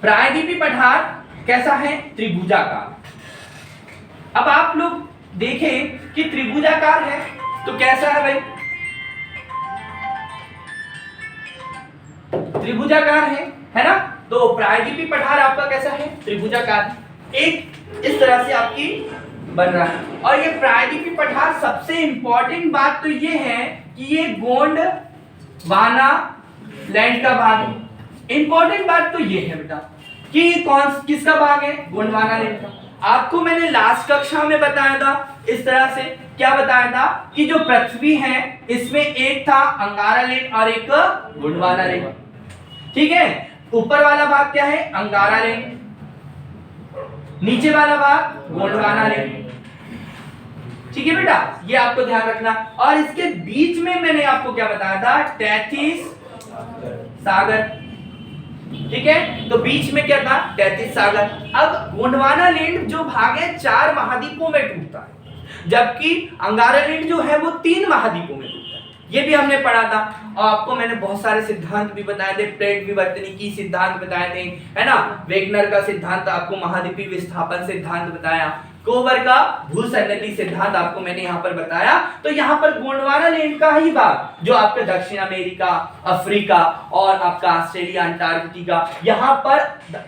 प्रायद्वीपीय पठार कैसा है, त्रिभुजाकार। अब आप लोग देखें कि त्रिभुजाकार है तो कैसा है भाई, त्रिभुजाकार है ना। तो प्रायद्वीपीय पठार आपका कैसा है, त्रिभुजाकार, एक इस तरह से आपकी बन रहा है। और ये प्रायद्वीपीय पठार, सबसे इंपॉर्टेंट बात तो ये है कि ये गोंडवाना लैंड का भाग है। इंपॉर्टेंट बात तो ये है बेटा कि किसका भाग है, गोंडवाना लैंड का। आपको मैंने लास्ट कक्षा में बताया था, इस तरह से क्या बताया था कि जो पृथ्वी है इसमें एक था अंगारा लैंड और एक गोंडवाना लैंड। ठीक है, ऊपर वाला भाग क्या है, अंगारा लैंड, नीचे वाला भाग गोंडवाना लैंड। ठीक है बेटा, ये आपको ध्यान रखना। और इसके बीच में मैंने आपको क्या बताया था, तैतीस सागर। ठीक है, तो बीच में क्या था, तैतीस सागर। अब गोंडवाना लैंड जो भाग है 4 महाद्वीपों में टूटता है, जबकि अंगारा लैंड जो है वो 3 महाद्वीपों में टूटता है। ये भी हमने पढ़ा था। और आपको मैंने बहुत सारे सिद्धांत भी बताए थे, प्लेट विवर्तनिकी सिद्धांत बताए थे, है ना, वेगनर का सिद्धांत, आपको महाद्वीपीय विस्थापन सिद्धांत बताया, कोवर का भूसंनति सिद्धांत आपको मैंने यहाँ पर बताया। तो यहाँ पर गोंडवाना लैंड का ही भाग, जो आपके दक्षिण अमेरिका, अफ्रीका और आपका ऑस्ट्रेलिया, अंटार्कटिका, यहाँ पर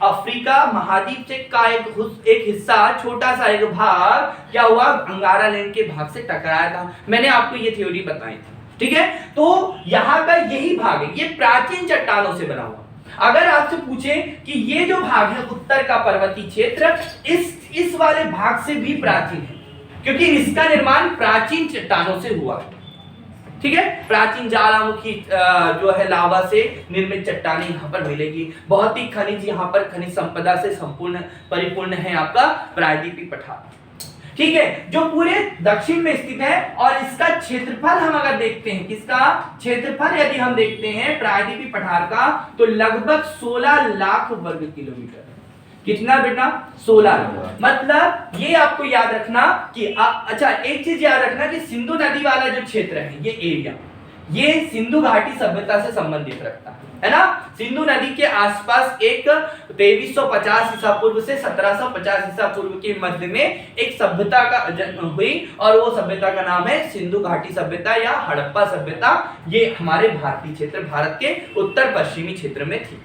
अफ्रीका महाद्वीप से का एक हिस्सा, छोटा सा एक भाग क्या हुआ, अंगारा लैंड के भाग से टकराया था। मैंने आपको ये थ्योरी बताई थी। ठीक है, तो यहाँ का यही भाग है, ये प्राचीन चट्टानों से बना हुआ। अगर आपसे पूछे कि ये जो भाग है उत्तर का पर्वतीय क्षेत्र, इस वाले भाग से भी प्राचीन है, क्योंकि इसका निर्माण प्राचीन चट्टानों से हुआ। ठीक है, प्राचीन ज्वालामुखी जो है लावा से निर्मित चट्टानें यहाँ पर मिलेगी। बहुत ही खनिज, यहाँ पर खनिज संपदा से संपूर्ण परिपूर्ण है आपका प्रायद्वीपीय पठार। ठीक है, जो पूरे दक्षिण में स्थित है। और इसका क्षेत्रफल हम अगर देखते हैं, किसका क्षेत्रफल यदि हम देखते हैं प्रायद्वीपीय पठार का, तो लगभग 16 लाख वर्ग किलोमीटर। कितना बेटा, 16 लाख। मतलब ये आपको याद रखना कि अच्छा, एक चीज याद रखना कि सिंधु नदी वाला जो क्षेत्र है, ये एरिया, ये सिंधु घाटी सभ्यता से संबंधित रखता है ना। सिंधु नदी के आसपास एक 2350 ईसा पूर्व से 1750 ईसा पूर्व के मध्य में एक सभ्यता का जन्म हुई और वो सभ्यता का नाम है सिंधु घाटी सभ्यता या हड़प्पा सभ्यता। ये हमारे भारतीय क्षेत्र, भारत के उत्तर पश्चिमी क्षेत्र में थी।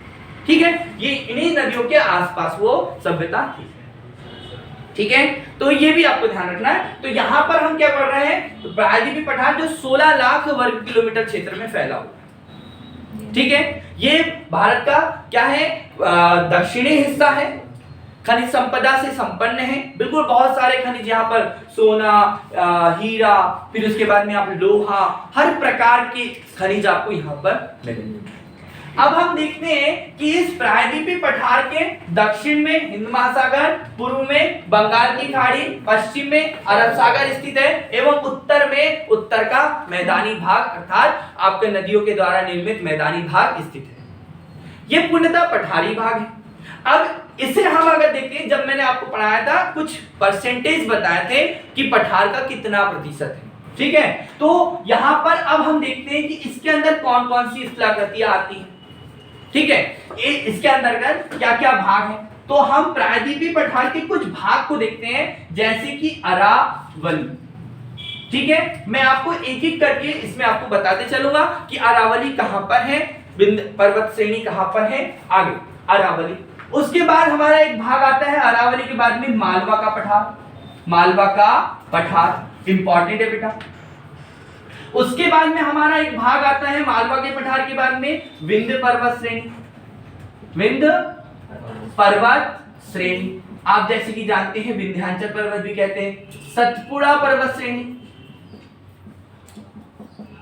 ठीक है, ये इन्हीं नदियों के आसपास वो सभ्यता थी। ठीक है, तो ये भी आपको ध्यान रखना है। तो यहाँ पर हम क्या कर रहे हैं, तो प्रायद्वीपीय पठार जो 16 लाख वर्ग किलोमीटर क्षेत्र में फैला हुआ। ठीक है, ये भारत का क्या है, दक्षिणी हिस्सा है, खनिज संपदा से संपन्न है। बिल्कुल बहुत सारे खनिज यहाँ पर, सोना, हीरा, फिर उसके बाद में आप लोहा, हर प्रकार के खनिज आपको यहाँ पर मिलेंगे। अब हम देखते हैं कि इस प्रायद्वीपीय पठार के दक्षिण में हिंद महासागर, पूर्व में बंगाल की खाड़ी, पश्चिम में अरब सागर स्थित है एवं उत्तर में उत्तर का मैदानी भाग अर्थात आपके नदियों के द्वारा निर्मित मैदानी भाग स्थित है। ये पूर्णतः पठारी भाग है। अब इसे हम अगर देखें, जब मैंने आपको पढ़ाया था कुछ परसेंटेज बताए थे कि पठार का कितना प्रतिशत है। ठीक है, तो यहां पर अब हम देखते हैं कि इसके अंदर कौन कौन सी स्थलाकृतियां आती हैं। ठीक है, इसके अंतर्गत क्या क्या भाग हैं। तो हम प्रायद्वीपीय पठार के कुछ भाग को देखते हैं, जैसे कि अरावली। ठीक है, मैं आपको एक एक करके इसमें आपको बताते चलूंगा कि अरावली कहां पर है, विंध्य पर्वत श्रेणी कहां पर है। आगे अरावली, उसके बाद हमारा एक भाग आता है अरावली के बाद में मालवा का पठार। मालवा का पठार इंपॉर्टेंट है बेटा। उसके बाद में हमारा एक भाग आता है मालवा के पठार के बाद में विंध्य पर्वत श्रेणी। विंध्य पर्वत श्रेणी आप जैसे कि जानते हैं विंध्याचल पर्वत भी कहते हैं। सतपुड़ा पर्वत श्रेणी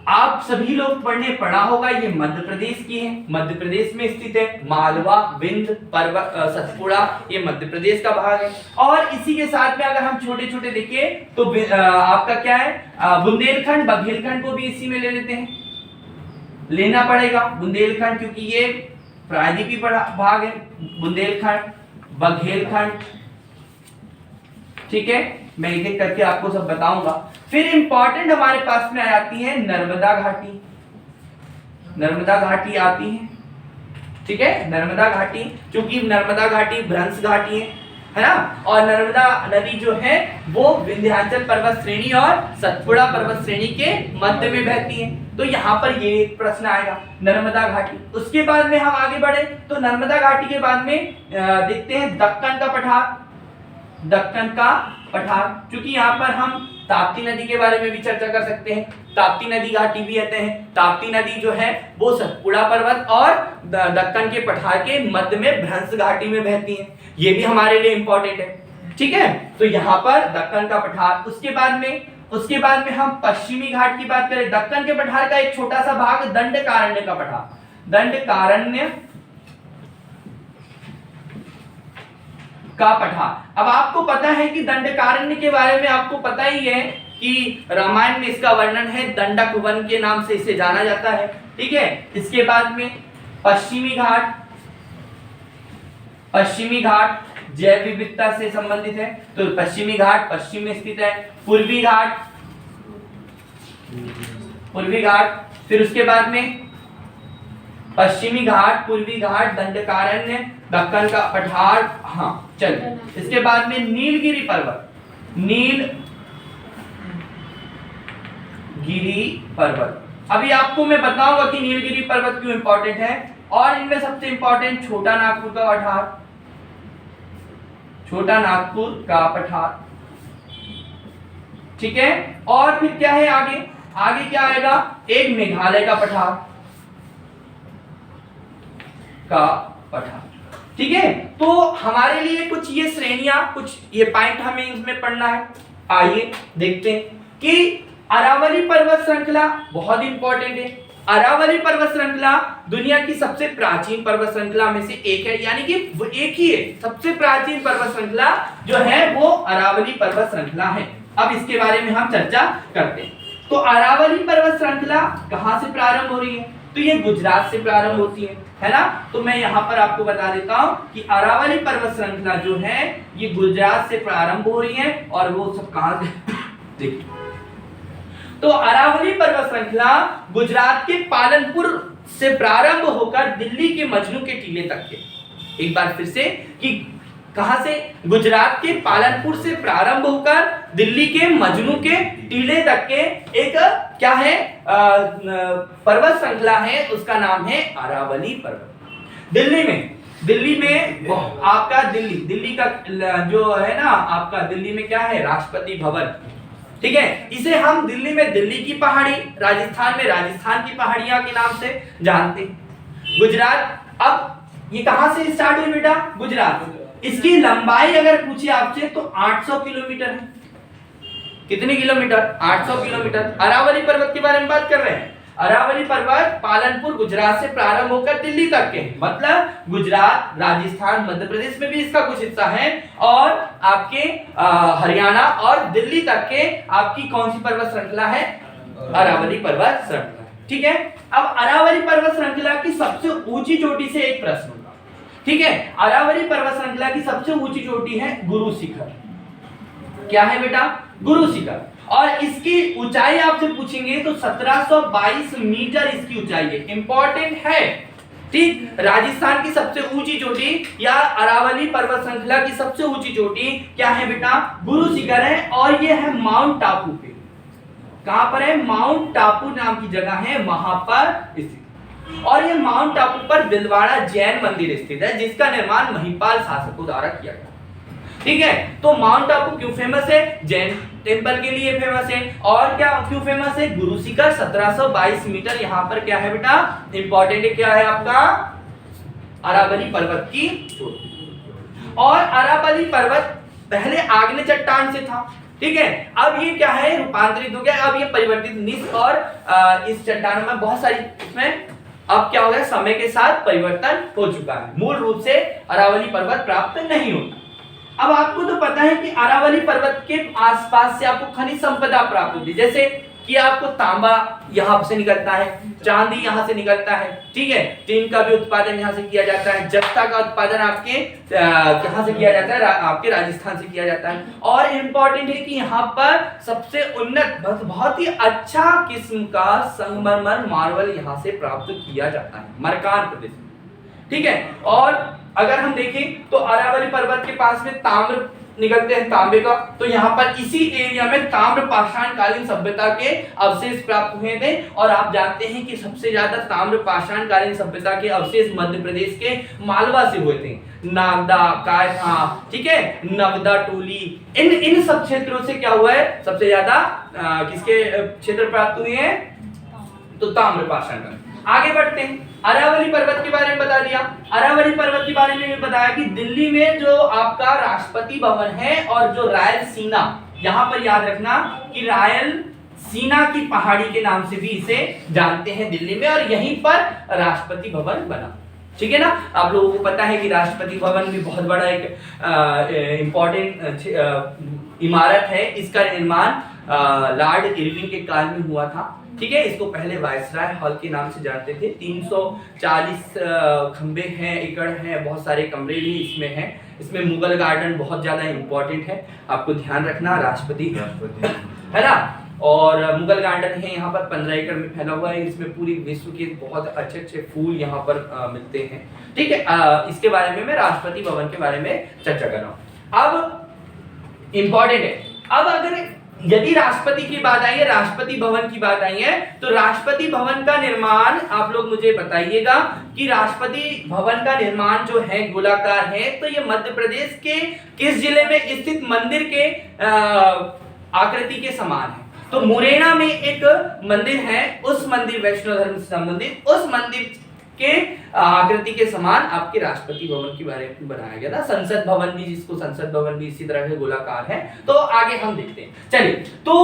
आप सभी लोग पढ़ा होगा, ये मध्य प्रदेश की है, मध्य प्रदेश में स्थित है। मालवा, विंध्य पर्वत, सतपुड़ा ये मध्य प्रदेश का भाग है। और इसी के साथ में अगर हम छोटे छोटे देखें तो आपका क्या है, बुंदेलखंड, बघेलखंड को भी इसी में ले लेते हैं, लेना पड़ेगा बुंदेलखंड, क्योंकि ये प्रायद्वीपीय भाग है। बुंदेलखंड, बघेलखंड, ठीक है, मैं एक एक करके आपको सब बताऊंगा। फिर इंपॉर्टेंट हमारे पास में आ जाती है नर्मदा घाटी। नर्मदा घाटी आती है, ठीक है, नर्मदा घाटी, क्योंकि नर्मदा घाटी भ्रंश घाटी है ना। और नर्मदा नदी जो है वो विंध्याचल पर्वत श्रेणी और सतपुड़ा पर्वत श्रेणी के मध्य में बहती है। तो यहाँ पर ये एक प्रश्न आएगा, नर्मदा घाटी। उसके बाद में हम आगे बढ़े तो नर्मदा घाटी के बाद में देखते हैं दक्कन का पठार। दक्कन का पठार, क्योंकि यहाँ पर हम ताप्ती नदी के बारे में भी चर्चा कर सकते हैं। ताप्ती नदी घाटी भी कहते हैं। ताप्ती नदी जो है वो सतपुड़ा पर्वत और दक्कन के पठार के मध्य में भ्रंश घाटी में बहती है। ये भी हमारे लिए इंपॉर्टेंट है। ठीक है, तो यहाँ पर दक्कन का पठार। उसके बाद में हम पश्चिमी घाट की बात करें, दक्कन के पठार का एक छोटा सा भाग दंडकारण्य का पठार। दंडकारण्य का पठार। अब आपको पता है कि दंडकारण्य के बारे में आपको पता ही है कि रामायण में इसका वर्णन है, दंडक वन के नाम से इसे जाना जाता है। ठीक है, इसके बाद में पश्चिमी घाट। पश्चिमी घाट जैव विविधता से संबंधित है, तो पश्चिमी घाट पश्चिम में स्थित है। पूर्वी घाट, पूर्वी घाट, फिर उसके बाद में पश्चिमी घाट, पूर्वी घाट, दंडकारण्य, दक्कन का पठार। हाँ चलिए, इसके बाद में नीलगिरी पर्वत। नीलगिरी पर्वत, अभी आपको मैं बताऊंगा कि नीलगिरी पर्वत क्यों इंपॉर्टेंट है। और इनमें सबसे इंपॉर्टेंट छोटा नागपुर का पठार। छोटा नागपुर का पठार, ठीक है। और फिर क्या है आगे, आगे क्या आएगा, एक मेघालय का पठार का पठार। ठीक है, तो हमारे लिए कुछ ये श्रेणियां, कुछ ये पॉइंट हमें इसमें पढ़ना है। आइए देखते हैं कि अरावली पर्वत श्रृंखला बहुत इंपॉर्टेंट है। अरावली पर्वत श्रृंखला दुनिया की सबसे प्राचीन पर्वत श्रृंखला में से एक है, यानी कि वो एक ही है। सबसे प्राचीन पर्वत श्रृंखला जो है वो अरावली पर्वत श्रृंखला है। अब इसके बारे में हम चर्चा करते हैं। तो अरावली पर्वत श्रृंखला कहां से प्रारंभ हो रही है, तो ये गुजरात से प्रारंभ होती है ना। तो मैं यहाँ पर आपको बता देता हूं कि अरावली पर्वत श्रृंखला जो है ये गुजरात से प्रारंभ हो रही है। और वो सब कहां से देखिए, तो अरावली पर्वत श्रृंखला गुजरात के पालनपुर से प्रारंभ होकर दिल्ली के मजनू के टीले तक के, एक बार फिर से कि कहां से, गुजरात के पालनपुर से प्रारंभ होकर दिल्ली के मजनू के टीले तक के एक क्या है पर्वत श्रृंखला है, उसका नाम है अरावली पर्वत। दिल्ली में आपका दिल्ली का जो है ना, आपका दिल्ली में क्या है, राष्ट्रपति भवन, ठीक है। इसे हम दिल्ली में दिल्ली की पहाड़ी, राजस्थान में राजस्थान की पहाड़ियां के नाम से जानते हैं। गुजरात, अब ये कहां से स्टार्ट हुई बेटा, गुजरात। इसकी लंबाई अगर पूछे आपसे तो 800 किलोमीटर है। कितने किलोमीटर, 800 किलोमीटर। अरावली पर्वत के बारे में बात कर रहे हैं। अरावली पर्वत पालनपुर गुजरात से प्रारंभ होकर दिल्ली तक के, मतलब गुजरात, राजस्थान, मध्य प्रदेश में भी इसका कुछ हिस्सा है, और आपके हरियाणा और दिल्ली तक के आपकी कौन सी पर्वत श्रृंखला है, अरावली पर्वत श्रृंखला, ठीक है। अब अरावली पर्वत श्रृंखला की सबसे ऊंची चोटी से एक प्रश्न होगा, ठीक है। अरावली पर्वत श्रृंखला की सबसे ऊंची चोटी है गुरु शिखर। क्या है बेटा, गुरु शिखर। और इसकी ऊंचाई आपसे पूछेंगे तो 1722 मीटर इसकी ऊंचाई है, इंपॉर्टेंट है, ठीक। राजस्थान की सबसे ऊंची चोटी या अरावली पर्वत श्रृंखला की सबसे ऊंची चोटी क्या है बेटा, गुरु शिखर है, और ये है माउंट टापू पे। कहां पर है, माउंट टापू नाम की जगह है, वहां पर स्थित। और ये माउंट टापू पर दिलवाड़ा जैन मंदिर स्थित है, जिसका निर्माण महिपाल शासकों द्वारा किया गया, ठीक है। तो माउंट टापू क्यों फेमस है, जैन टेंपल के लिए फेमस है, और क्या क्यों फेमस है, गुरु शिखर 1722 मीटर यहां पर क्या है बेटा, इंपॉर्टेंट है, क्या है आपका अरावली पर्वत की चोटी। और अरावली पर्वत पहले आग्नेय चट्टान से था, ठीक है। अब ये क्या है, रूपांतरित हो गया, अब ये परिवर्तित निस, और इस चट्टान में बहुत सारी, इसमें अब क्या हो गया, समय के साथ परिवर्तन हो चुका है, मूल रूप से अरावली पर्वत प्राप्त नहीं होता। अब आपको तो पता है कि अरावली पर्वत के आसपास से आपको खनिज संपदा प्राप्त होती है, जैसे कि आपको तांबा यहाँ से निकलता है, चांदी यहाँ से निकलता है, ठीक है। टिन का भी उत्पादन यहाँ से किया जाता है, जस्ता का उत्पादन आपके कहाँ से किया जाता है, आपके राजस्थान से किया जाता है। और इम्पोर्टेंट है कि यहाँ पर सबसे उन्नत, बहुत ही अच्छा किस्म का संगमरमर मार्बल यहाँ से प्राप्त किया जाता है, मरकान प्रदेश में, ठीक है। और अगर हम देखें तो अरावली पर्वत के पास में ताम्र निकलते हैं, तांबे का, तो यहाँ पर इसी एरिया में ताम्र पाषाण कालीन सभ्यता के अवशेष प्राप्त हुए थे। और आप जानते हैं कि सबसे ज्यादा ताम्र पाषाण कालीन सभ्यता के अवशेष मध्य प्रदेश के मालवा से हुए थे, नागदा, कायथा, ठीक है, नवदा, टोली, इन सब क्षेत्रों से क्या हुआ है, सबसे ज्यादा किसके क्षेत्र प्राप्त हुए हैं, तो ताम्र पाषाण कालीन। आगे बढ़ते हैं, अरावली पर्वत के बारे में बता दिया। अरावली पर्वत के बारे में बताया कि दिल्ली में जो आपका राष्ट्रपति भवन है और जो रायलसीना, यहां पर याद रखना कि रायलसीना की पहाड़ी के नाम से भी इसे जानते हैं दिल्ली में, और यहीं पर राष्ट्रपति भवन बना, ठीक है ना। आप लोगों को पता है कि राष्ट्रपति भवन भी बहुत बड़ा एक इंपॉर्टेंट इमारत है। इसका निर्माण लॉर्ड इरविन के काल में हुआ था, ठीक है। इसको पहले वायसराय हॉल के नाम से जानते थे। 340 खंबे हैं, एकड़ हैं, बहुत सारे कमरे भी इसमें हैं। इसमें मुगल गार्डन बहुत ज्यादा इंपॉर्टेंट है, आपको ध्यान रखना, राष्ट्रपति है ना। और मुगल गार्डन है यहाँ पर 15 एकड़ में फैला हुआ है। इसमें पूरी विश्व के बहुत अच्छे अच्छे फूल यहाँ पर मिलते हैं, ठीक है। इसके बारे में मैं राष्ट्रपति भवन के बारे में चर्चा कर रहा हूँ। अब इंपॉर्टेंट है, अब अगर यदि राष्ट्रपति की बात आई है, राष्ट्रपति भवन की बात आई है, तो राष्ट्रपति भवन का निर्माण आप लोग मुझे बताइएगा कि राष्ट्रपति भवन का निर्माण जो है गोलाकार है, तो ये मध्य प्रदेश के किस जिले में स्थित मंदिर के आकृति के समान है। तो मुरैना में एक मंदिर है, उस मंदिर वैष्णो धर्म से संबंधित, उस मंदिर के आकृति के समान आपके राष्ट्रपति भवन के बारे में बनाया गया था। संसद भवन भी, जिसको संसद भवन भी इसी तरह के गोलाकार है। तो आगे हम देखते हैं, चलिए। तो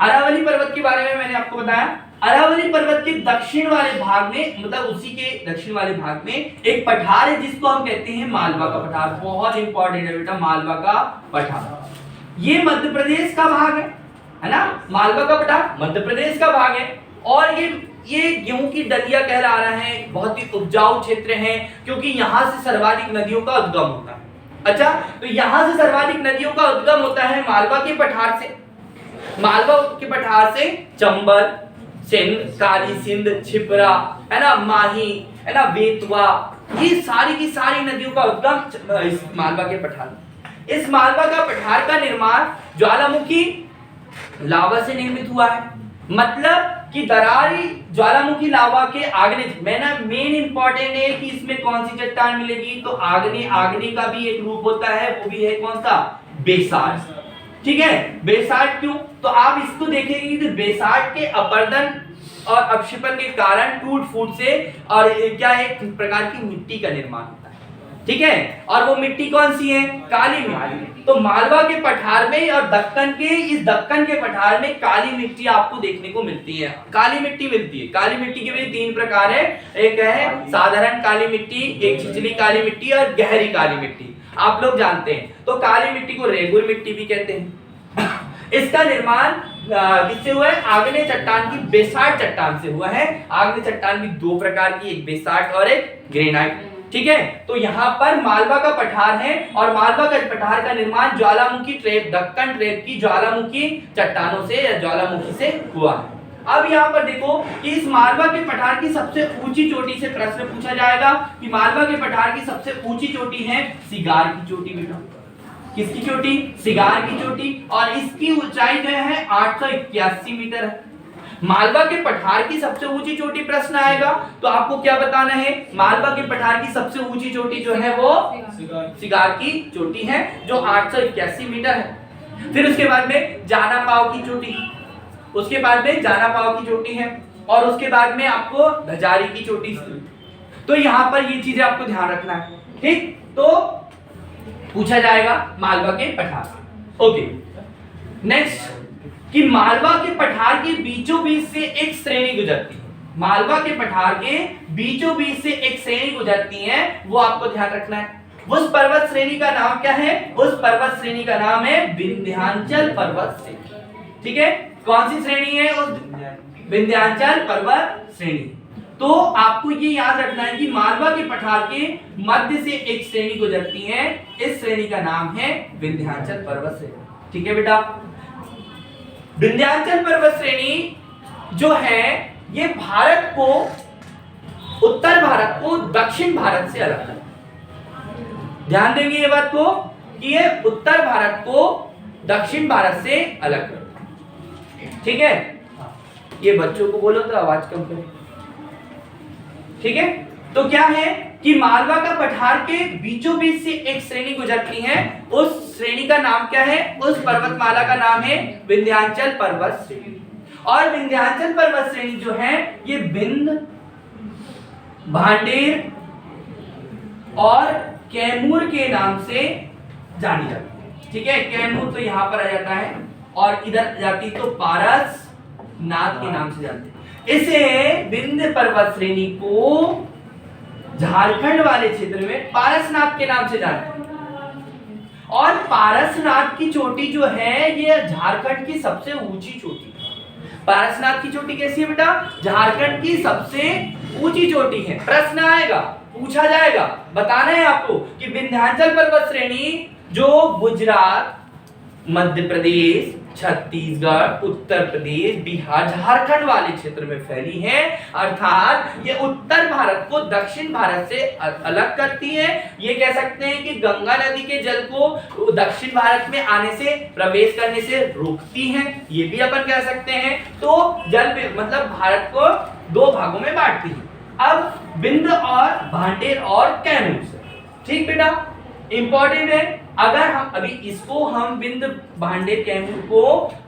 अरावली पर्वत के बारे में मैंने आपको बताया। अरावली पर्वत के दक्षिण वाले भाग में, मतलब उसी के दक्षिण वाले भाग में एक पठार है, जिसको हम कहते हैं मालवा का पठार। बहुत इंपॉर्टेंट है बेटा, मालवा का पठार। ये मध्य प्रदेश का भाग है ना, मालवा का पठार मध्य प्रदेश का भाग है। और ये गेहूं की डलिया कहला रहा है, बहुत ही उपजाऊ क्षेत्र है, क्योंकि यहाँ से सर्वाधिक नदियों का उद्गम होता है। अच्छा, तो यहाँ से सर्वाधिक नदियों का उद्गम होता है मालवा के पठार से। मालवा के पठार से चंबल, सिंध, काली सिंध, छिपरा, है ना, माही, है ना, बेतवा, ये सारी की सारी नदियों का उद्गम इस मालवा के पठार। इस मालवा का पठार का निर्माण ज्वालामुखी लावा से निर्मित हुआ है। मतलब कि दरारी ज्वालामुखी लावा के आग्नेय, मेन इंपॉर्टेंट है कि इसमें कौन सी चट्टान मिलेगी, तो आग्नेय का भी एक रूप होता है, वो भी है कौन सा, बेसाल्ट। ठीक है, बेसाल्ट क्यों, तो आप इसको देखेंगे कि बेसाल्ट के अपरदन और अपक्षेपण के कारण टूट फूट से और क्या एक प्रकार की मिट्टी का निर्माण होता है। ठीक है, और वो मिट्टी कौन सी है, काली मिट्टी। तो मालवा के पठार में और दक्कन के पठार में काली मिट्टी आपको देखने को मिलती है, काली मिट्टी मिलती है। काली मिट्टी के भी 3 प्रकार है, एक है साधारण काली मिट्टी, एक छिछली काली मिट्टी और गहरी काली मिट्टी, आप लोग जानते हैं। तो काली मिट्टी को रेगुर मिट्टी भी कहते हैं। इसका निर्माण किससे हुआ है, आग्नेय चट्टान की बेसाल्ट चट्टान से हुआ है। आग्नेय चट्टान भी 2 प्रकार की, एक बेसाल्ट और एक ग्रेनाइट। ठीक है, तो यहाँ पर मालवा का पठार है और मालवा का पठार का निर्माण ज्वालामुखी ट्रेप, दक्कन ट्रेप की ज्वालामुखी चट्टानों से या ज्वालामुखी से हुआ है। अब यहाँ पर देखो कि इस मालवा के पठार की सबसे ऊंची चोटी से प्रश्न पूछा जाएगा कि मालवा के पठार की सबसे ऊंची चोटी है सिगार की चोटी। बेटा किसकी चोटी, सिगार की चोटी, और इसकी ऊंचाई जो है 881 मीटर है। मालवा के पठार की सबसे ऊंची चोटी प्रश्न आएगा तो आपको क्या बताना है, मालवा के पठार की सबसे ऊंची चोटी जो है वो सिगार की चोटी है जो 881 मीटर है। फिर उसके बाद में जाना पाव की चोटी, उसके बाद में जाना पाव की चोटी है, और उसके बाद में आपको धजारी की चोटी। तो यहाँ पर ये चीजें आपको ध्यान रखना है। ठीक, तो पूछा जाएगा मालवा के पठार। ओके, नेक्स्ट कि मालवा के पठार के बीचों बीच से एक श्रेणी गुजरती है। मालवा के पठार के बीचों बीच से एक श्रेणी गुजरती है, वो आपको ध्यान रखना है। उस पर्वत श्रेणी का नाम क्या है, उस पर्वत श्रेणी का नाम है विंध्याचल पर्वत श्रेणी। ठीक है, कौन सी श्रेणी है, उस विंध्याचल पर्वत श्रेणी। तो आपको ये याद रखना है कि मालवा के पठार के मध्य से एक श्रेणी गुजरती है, इस श्रेणी का नाम है विंध्याचल पर्वत श्रेणी। ठीक है बेटा, विंध्याचल पर्वत श्रेणी जो है ये भारत को, उत्तर भारत को दक्षिण भारत से अलग करती है। ध्यान देंगे ये बात को कि ये उत्तर भारत को दक्षिण भारत से अलग करती है। ठीक है, ये बच्चों को बोलो तो आवाज कम करें। ठीक है, तो क्या है कि मालवा का पठार के बीचों बीच से एक श्रेणी गुजरती है, उस श्रेणी का नाम क्या है, उस पर्वतमाला का नाम है विंध्याचल पर्वत श्रेणी। और विंध्याचल पर्वत श्रेणी जो है ये विंध्य, भांडेर और कैमूर के नाम से जानी जाती है। ठीक है, कैमूर तो यहाँ पर आ जाता है और इधर जाती तो पारसनाथ के नाम से जानते हैं। इसे विंध्य पर्वत श्रेणी को झारखंड वाले क्षेत्र में पारसनाथ के नाम से जानते हैं। और पारसनाथ की चोटी जो है ये झारखंड की सबसे ऊंची चोटी है। पारसनाथ की चोटी कैसी है बेटा, झारखंड की सबसे ऊंची चोटी है। प्रश्न आएगा, पूछा जाएगा, बताना है आपको कि विंध्याचल पर्वत श्रेणी जो गुजरात, मध्य प्रदेश, छत्तीसगढ़, उत्तर प्रदेश, बिहार, झारखंड वाले क्षेत्र में फैली है, अर्थात ये उत्तर भारत को दक्षिण भारत से अलग करती है। ये कह सकते हैं कि गंगा नदी के जल को दक्षिण भारत में आने से, प्रवेश करने से रोकती है, ये भी अपन कह सकते हैं। तो जल मतलब भारत को 2 भागों में बांटती है। अब विंध्य और भांडेर और कैमूर से। ठीक बेटा, इंपॉर्टेंट है। अगर हम अभी इसको हम विंध्य, भांडेर, कैमूर को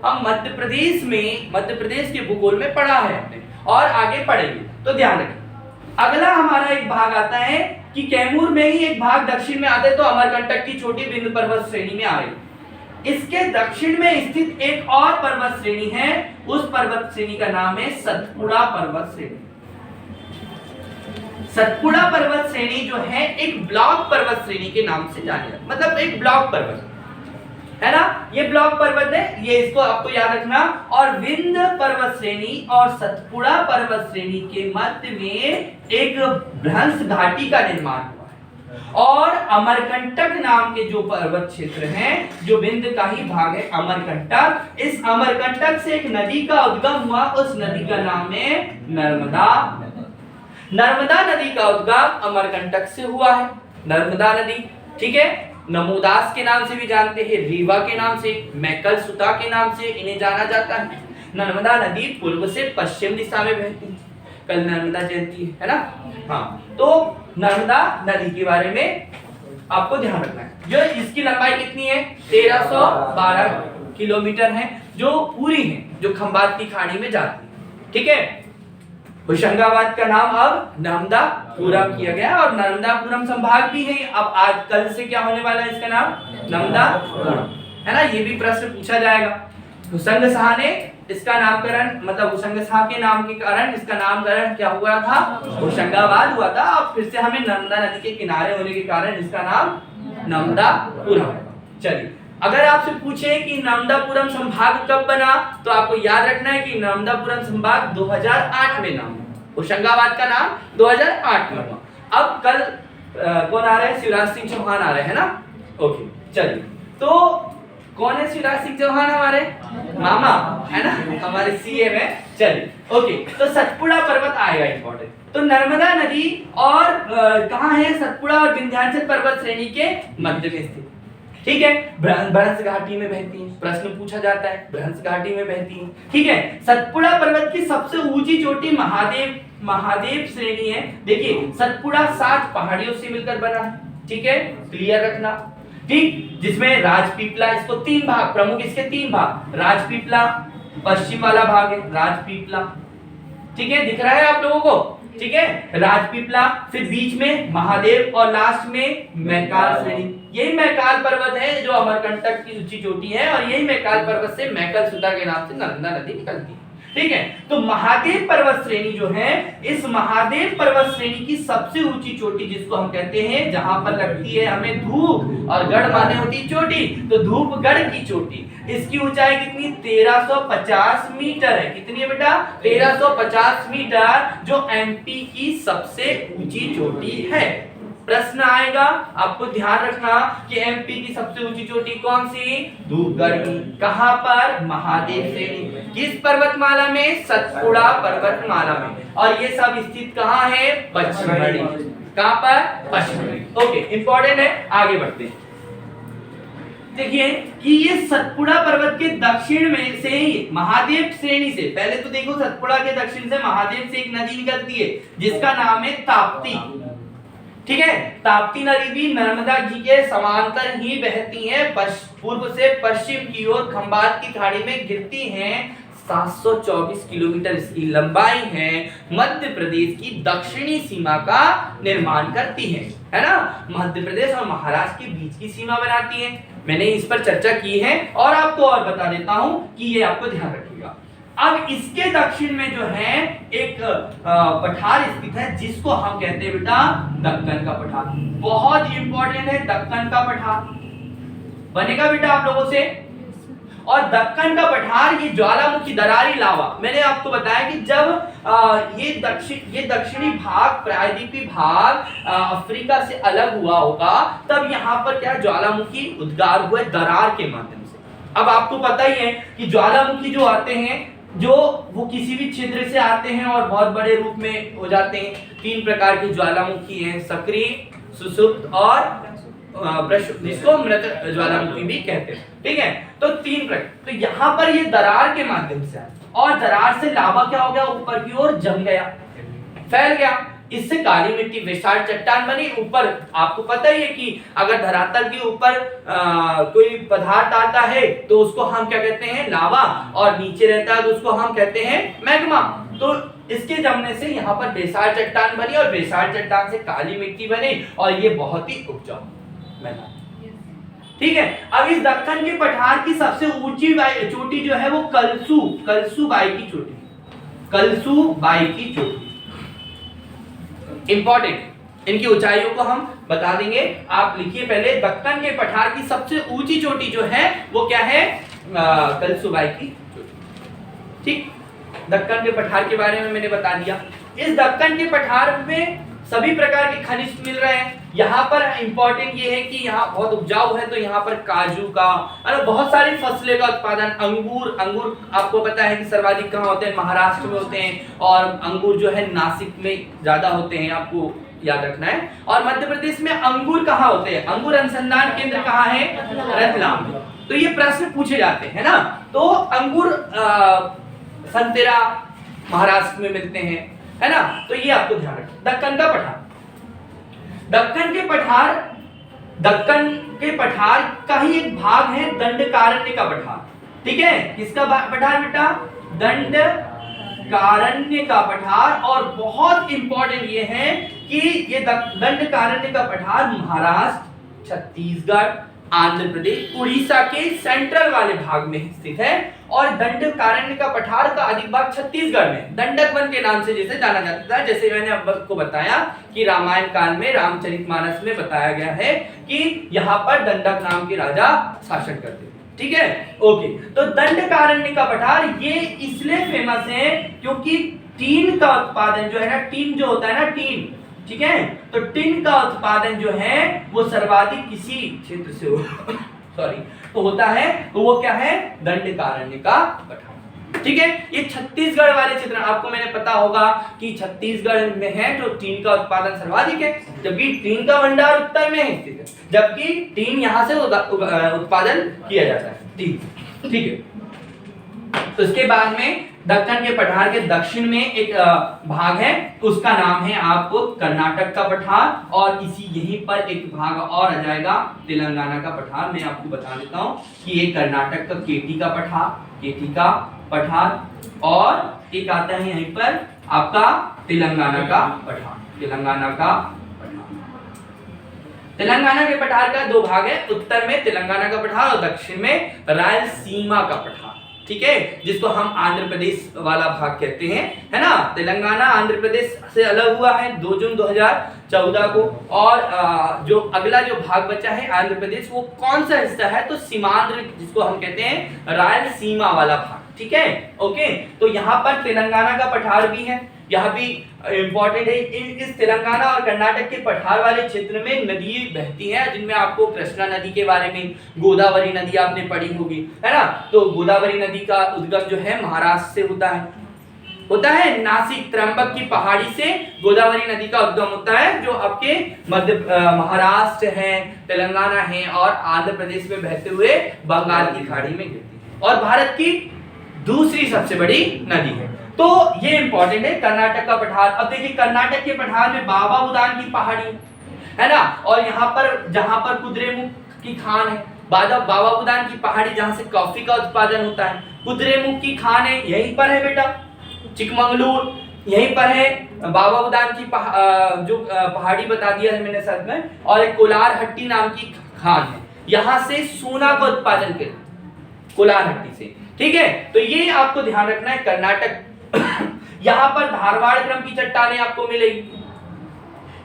हम मध्य प्रदेश में, मध्य प्रदेश के भूगोल में पढ़ा है हमने और आगे पढ़ेंगे, तो ध्यान रखें। अगला हमारा एक भाग आता है कि कैमूर में ही एक भाग दक्षिण में आता है, तो अमरकंटक की चोटी विंध्य पर्वत श्रेणी में आ रही। इसके दक्षिण में स्थित एक और पर्वत श्रेणी है, उस पर्वत श्रेणी का नाम है सतपुड़ा पर्वत श्रेणी। सतपुड़ा पर्वत श्रेणी जो है एक ब्लॉक पर्वत श्रेणी के नाम से जानी जाती है, मतलब एक ब्लॉक पर्वत है ना, ये ब्लॉक पर्वत है, ये इसको आपको याद रखना। और विंध्य पर्वत श्रेणी और सतपुड़ा पर्वत श्रेणी के मध्य में एक भ्रंश घाटी का निर्माण हुआ है। और अमरकंटक नाम के जो पर्वत क्षेत्र हैं, जो विंध्य का ही भाग है अमरकंटक, इस अमरकंटक से एक नदी का उद्गम हुआ, उस नदी का नाम है नर्मदा। नर्मदा नदी का उद्गम अमरकंटक से हुआ है, नर्मदा नदी। ठीक है, नमोदास के नाम से भी जानते हैं, रीवा के नाम से, मैकल सुता के नाम से इन्हें जाना जाता है। नर्मदा नदी पूर्व से पश्चिम दिशा में बहती है। कल नर्मदा जयंती है ना। हाँ, तो नर्मदा नदी के बारे में आपको ध्यान रखना है। जो इसकी लंबाई कितनी है? 1312 किलोमीटर है, जो पूरी है, जो खंबात की खाड़ी में जाती है। ठीक है, होशंगाबाद का नाम अब नर्मदापुरम किया गया और नर्मदापुरम संभाग भी है। अब आज कल से क्या होने वाला है? इसका नाम नर्मदापुरम है ना। ये भी प्रश्न पूछा जाएगा। हुसैन शाह ने इसका नामकरण, मतलब हुसैन शाह के नाम के कारण इसका नामकरण क्या हुआ था? होशंगाबाद हुआ था। और फिर से हमें नर्मदा नदी के किनारे होने के कारण इसका नाम नर्मदापुरम। चलिए, अगर आपसे पूछे कि नर्मदापुरम संभाग कब बना, तो आपको याद रखना है कि नर्मदापुरम संभाग 2008 में नाम, होशंगाबाद का नाम 2008 में हुआ। अब कल कौन आ रहे हैं? शिवराज सिंह चौहान आ रहे हैं ना। ओके, चलिए, तो कौन है शिवराज सिंह चौहान? हमारे मामा है ना, हमारे सीएम है। चलिए, ओके, तो सतपुड़ा पर्वत आएगा इंपॉर्टेंट। तो नर्मदा नदी और कहाँ है? सतपुड़ा और विंध्याचल पर्वत श्रेणी के मध्य में स्थित। ठीक है, भ्रंश घाटी में बहती है। प्रश्न पूछा जाता है, भ्रंश घाटी में बहती है। ठीक है, सतपुड़ा पर्वत की सबसे ऊंची चोटी महादेव श्रेणी है। देखिए, सतपुड़ा 7 पहाड़ियों से मिलकर बना है। ठीक है, क्लियर रखना। ठीक, जिसमें राजपीपला, इसको 3 भाग, प्रमुख इसके 3 भाग, राजपीपला पश्चिम वाला भाग है, राजपीपला। ठीक है, दिख रहा है आप लोगों को? ठीक है, राजपीपला, फिर बीच में महादेव और लास्ट में मैकाल श्रेणी। यही मैकाल पर्वत है जो अमरकंटक की ऊंची चोटी है, और यही मैकाल पर्वत से मैकल सुता के नाम से नर्मदा नदी निकलती है। ठीक है, तो महादेव पर्वत श्रेणी जो है, इस महादेव पर्वत श्रेणी की सबसे ऊंची चोटी, जिसको हम कहते हैं, जहां पर लगती है हमें धूप और गढ़ माने होती है चोटी, तो धूपगढ़ की चोटी, इसकी ऊंचाई कितनी? 1350 मीटर है। कितनी है बेटा? 1350 मीटर, जो एमपी की सबसे ऊंची चोटी है। प्रश्न आएगा, आपको ध्यान रखना कि एमपी की सबसे ऊंची चोटी कौन सी? धूपगढ़ की। कहां पर? महादेव श्रेणी। किस पर्वतमाला में? सतपुड़ा पर्वतमाला में। और ये सब स्थित कहां है? पचमढ़ी। कहां पर? पचमढ़ी। ओके, इंपॉर्टेंट है, आगे बढ़ते हैं। देखिए कि ये सतपुड़ा पर्वत के दक्षिण में से ही महादेव श्रेणी से, पहले तो देखो, सतपुड़ा के दक्षिण से महादेव से एक नदी निकलती है जिसका नाम है ताप्ती। ठीक है, ताप्ती नदी भी नर्मदा जी के समांतर ही बहती है, पूर्व से पश्चिम की ओर खंबात की खाड़ी में गिरती हैं। 724 किलोमीटर इसकी लंबाई है, मध्य प्रदेश की दक्षिणी सीमा का निर्माण करती है ना। मध्य प्रदेश और महाराष्ट्र के बीच की सीमा बनाती है। मैंने इस पर चर्चा की है और आपको और बता देता हूं कि ये आपको ध्यान रखिएगा। अब इसके दक्षिण में जो है एक पठार स्थित है, जिसको हम कहते हैं बेटा दक्कन का पठार। बहुत इंपॉर्टेंट है दक्कन का पठार, बनेगा बेटा आप लोगों से। और दक्कन का पठार, ये ज्वालामुखी दरारी लावा, मैंने आपको बताया कि जब ये दक्षिणी भाग, प्रायद्वीपीय भाग अफ्रीका से अलग हुआ होगा, तब यहाँ पर क्या ज्वालामुखी उद्गार हुए दरार के माध्यम से। अब आपको पता ही है कि ज्वालामुखी जो आते हैं, जो वो किसी भी छिद्र से आते हैं और बहुत बड़े रूप में हो जाते हैं। 3 प्रकार के ज्वालामुखी हैं, सक्रिय, सुषुप्त और जिसको मृत ज्वालामुखी भी कहते हैं। ठीक है, तो 3 प्रकार। तो यहाँ पर ये दरार के माध्यम से आया और दरार से लावा क्या हो गया? ऊपर की ओर जम गया, फैल गया। इससे काली मिट्टी विशाल चट्टान बनी। ऊपर आपको पता ही है कि अगर धरातल के ऊपर कोई पदार्थ आता है तो उसको हम क्या कहते हैं? लावा, और नीचे रहता है तो उसको हम कहते हैं मैग्मा। तो इसके जमने से यहाँ पर बेसार चट्टान बनी और बेसार चट्टान से काली मिट्टी बनी और ये बहुत ही उपजाऊ मैदान। ठीक है, अब इस दक्कन के पठार की सबसे ऊंची चोटी जो है वो कलसूबाई की चोटी, कलसूबाई की चोटी। इंपॉर्टेंट, इनकी ऊंचाइयों को हम बता देंगे। आप लिखिए पहले, दक्कन के पठार की सबसे ऊंची चोटी जो है वो क्या है? कलसूबाई की चोटी। ठीक, दक्कन के पठार के बारे में मैंने बता दिया। इस दक्कन के पठार में सभी प्रकार के खनिज मिल रहे हैं। यहाँ पर इंपॉर्टेंट ये है कि यहाँ बहुत उपजाऊ है, तो यहाँ पर काजू का बहुत सारी फसलें का उत्पादन, अंगूर आपको पता है कि सर्वाधिक कहाँ होते हैं, महाराष्ट्र में होते हैं, और अंगूर जो है नासिक में ज्यादा होते हैं, आपको याद रखना है। और मध्य प्रदेश में अंगूर कहाँ होते हैं, अंगूर अनुसंधान केंद्र कहाँ है, रतलाम। तो ये प्रश्न पूछे जाते हैं ना। तो अंगूर संतरा महाराष्ट्र में मिलते हैं, है ना। तो ये आपको ध्यान रखना। दक्कन का पठार, दक्कन के पठार का ही एक भाग है दंडकारण्य का पठार। ठीक है, किसका पठार बेटा, दंडकारण्य का पठार। और बहुत इंपॉर्टेंट ये है कि ये दंडकारण्य का पठार महाराष्ट्र, छत्तीसगढ़, आंध्र प्रदेश, उड़ीसा के सेंट्रल वाले भाग में स्थित है। और दंडकारण्य का पठार का अधिक भाग छत्तीसगढ़ में दंडक वन के नाम से जैसे जाना जाता है। जैसे मैंने आपको बताया कि रामायण काल में रामचरितमानस में बताया गया है कि यहाँ पर दंडक नाम के राजा शासन करते थे। ठीक है, ओके। तो दंडकारण्य का पठार ये इसलिए फेमस है क्योंकि टीन का उत्पादन जो है ना, टीन जो होता है ना, टीन, ठीक है, तो टिन का उत्पादन जो है वो सर्वाधिक किसी क्षेत्र से सॉरी तो होता है, तो वो क्या है, दंडकारण्य का पठार। ठीक है, ये छत्तीसगढ़ वाले क्षेत्र, आपको मैंने पता होगा कि छत्तीसगढ़ में है तो टीन का उत्पादन सर्वाधिक है, जबकि टीन का भंडार उत्तर में स्थित है, जबकि टीन यहां से उत्पादन किया जाता है। ठीक है। तो इसके बाद में दक्कन के पठार के दक्षिण में एक भाग है, उसका नाम है आपको कर्नाटक का पठार, और इसी यहीं पर एक भाग और आ जाएगा तेलंगाना का पठार। मैं आपको बता देता हूं कि ये कर्नाटक का केटी का पठार, और एक आता है यहीं पर आपका तेलंगाना का पठार। तेलंगाना के पठार का दो भाग है, उत्तर में तेलंगाना का पठार और दक्षिण में रायलसीमा का पठार। ठीक है, जिसको हम आंध्र प्रदेश वाला भाग कहते हैं, है ना। तेलंगाना आंध्र प्रदेश से अलग हुआ है 2 जून 2014 को, और जो अगला जो भाग बचा है आंध्र प्रदेश, वो कौन सा हिस्सा है, तो सीमांध्र, जिसको हम कहते हैं रायलसीमा वाला भाग। ठीक है, ओके। तो यहाँ पर तेलंगाना का पठार भी है, यहाँ भी इंपॉर्टेंट है। इस तेलंगाना और कर्नाटक के पठार वाले क्षेत्र में नदी बहती हैं, जिनमें आपको कृष्णा नदी के बारे में, गोदावरी नदी आपने पढ़ी होगी, है ना। तो गोदावरी नदी का उद्गम जो है महाराष्ट्र से होता है नासिक त्र्यंबक की पहाड़ी से गोदावरी नदी का उद्गम होता है, जो आपके महाराष्ट्र है, तेलंगाना है और आंध्र प्रदेश में बहते हुए बंगाल की खाड़ी में गिरती है, और भारत की दूसरी सबसे बड़ी नदी है। तो ये इंपॉर्टेंट है कर्नाटक का पठार। अब देखिए कर्नाटक के पठार में बाबा बुदान की पहाड़ी है ना, और यहाँ पर जहां पर कुद्रेमुख की खान है, बाबा बुदान की पहाड़ी जहां से कॉफी का उत्पादन होता है, कुद्रेमुख की खान है यहीं पर है बेटा, चिकमंगलूर यहीं पर है, बाबा बुदान की जो पहाड़ी बता दिया है मैंने साथ में, और एक कोलार हट्टी नाम की खान है, यहाँ से सोना का उत्पादन करते कोलार हट्टी से। ठीक है, तो ये आपको ध्यान रखना है कर्नाटक। यहाँ पर धारवाड़ क्रम की चट्टानें आपको मिलेगी।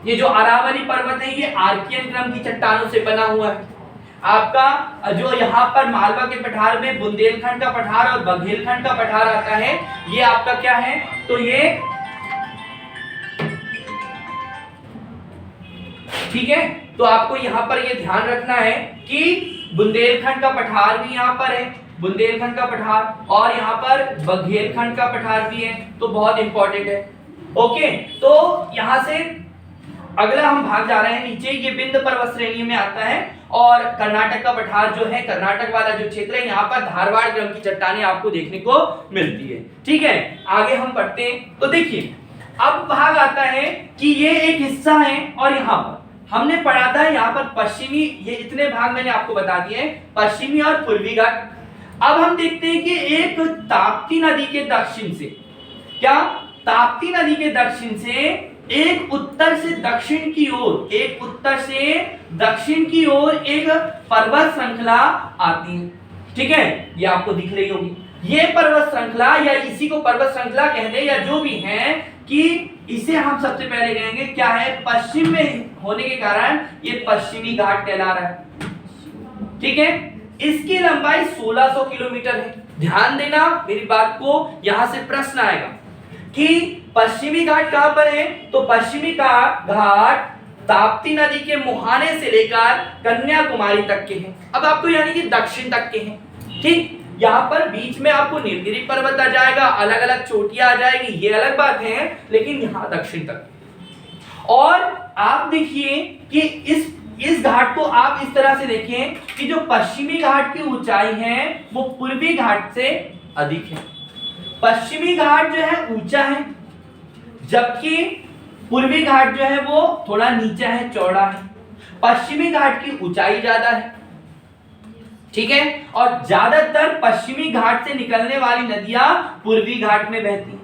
ये जो अरावली पर्वत है ये आर्कियन क्रम की चट्टानों से बना हुआ है। आपका जो यहाँ पर मालवा के पठार में बुंदेलखंड का पठार और बघेलखंड का पठार आता है, ये आपका क्या है, तो ये ठीक है। तो आपको यहाँ पर ये ध्यान रखना है कि बुंदेलखंड का पठार भी यहाँ पर है, बुंदेलखंड का पठार, और यहाँ पर बघेलखंड का पठार भी है, तो बहुत इंपॉर्टेंट है। ओके, तो यहाँ से अगला हम भाग जा रहे हैं नीचे, ये विंध्य पर्वत श्रेणी में आता है, और कर्नाटक का पठार जो है, कर्नाटक वाला जो क्षेत्र है, यहाँ पर धारवाड़ क्रम की चट्टानें आपको देखने को मिलती है। ठीक है, आगे हम पढ़ते हैं। तो देखिए अब भाग आता है कि ये एक हिस्सा है, और यहाँ पर हमने पढ़ा था यहाँ पर पश्चिमी, ये इतने भाग मैंने आपको बता दिए, पश्चिमी और पूर्वी घाट। अब हम देखते हैं कि एक ताप्ती नदी के दक्षिण से, क्या ताप्ती नदी के दक्षिण से एक उत्तर से दक्षिण की ओर, एक उत्तर से दक्षिण की ओर एक पर्वत श्रृंखला आती है। ठीक है, ये आपको दिख रही होगी। ये पर्वत श्रृंखला, या इसी को पर्वत श्रृंखला कह दे या जो भी है, कि इसे हम सबसे पहले कहेंगे क्या है, पश्चिम में होने के कारण ये पश्चिमी घाट कहला रहा है। ठीक है, इसकी लंबाई 1600 किलोमीटर है। ध्यान देना मेरी बात को, यहां से प्रश्न आएगा कि पश्चिमी घाट कहां पर है, तो पश्चिमी घाट ताप्ती नदी के मुहाने से लेकर कन्याकुमारी तक के हैं। अब आपको यानी कि दक्षिण तक के हैं, ठीक। यहाँ पर बीच में आपको नीलगिरी पर्वत आ जाएगा, अलग अलग चोटियां आ जाएगी, ये अलग बात है, लेकिन यहाँ दक्षिण तक। और आप देखिए कि इस घाट को आप इस तरह से देखें कि जो पश्चिमी घाट की ऊंचाई है वो पूर्वी घाट से अधिक है। पश्चिमी घाट जो है ऊंचा है, जबकि पूर्वी घाट जो है वो थोड़ा नीचा है, चौड़ा है। पश्चिमी घाट की ऊंचाई ज्यादा है, ठीक है, और ज्यादातर पश्चिमी घाट से निकलने वाली नदियां पूर्वी घाट में बहती हैं।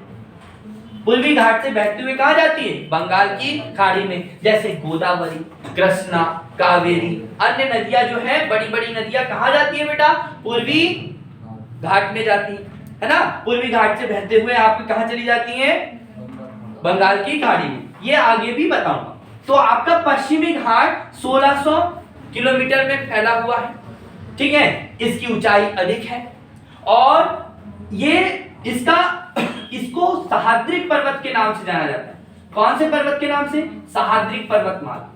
पूर्वी घाट से बहते हुए कहां जाती है? बंगाल की खाड़ी में, जैसे गोदावरी, कृष्णा, कावेरी, अन्य नदियां जो है बड़ी बड़ी नदियां कहां जाती है बेटा? पूर्वी घाट में जाती है ना। पूर्वी घाट से बहते हुए आपकी कहां चली जाती है? बंगाल की खाड़ी में। ये आगे भी बताऊंगा। तो आपका पश्चिमी घाट 1600 किलोमीटर में फैला हुआ है, ठीक है, इसकी ऊंचाई अधिक है, और ये इसको सह्याद्री पर्वत के नाम से जाना जाता है। कौन से पर्वत के नाम से? सह्याद्री पर्वतमाला।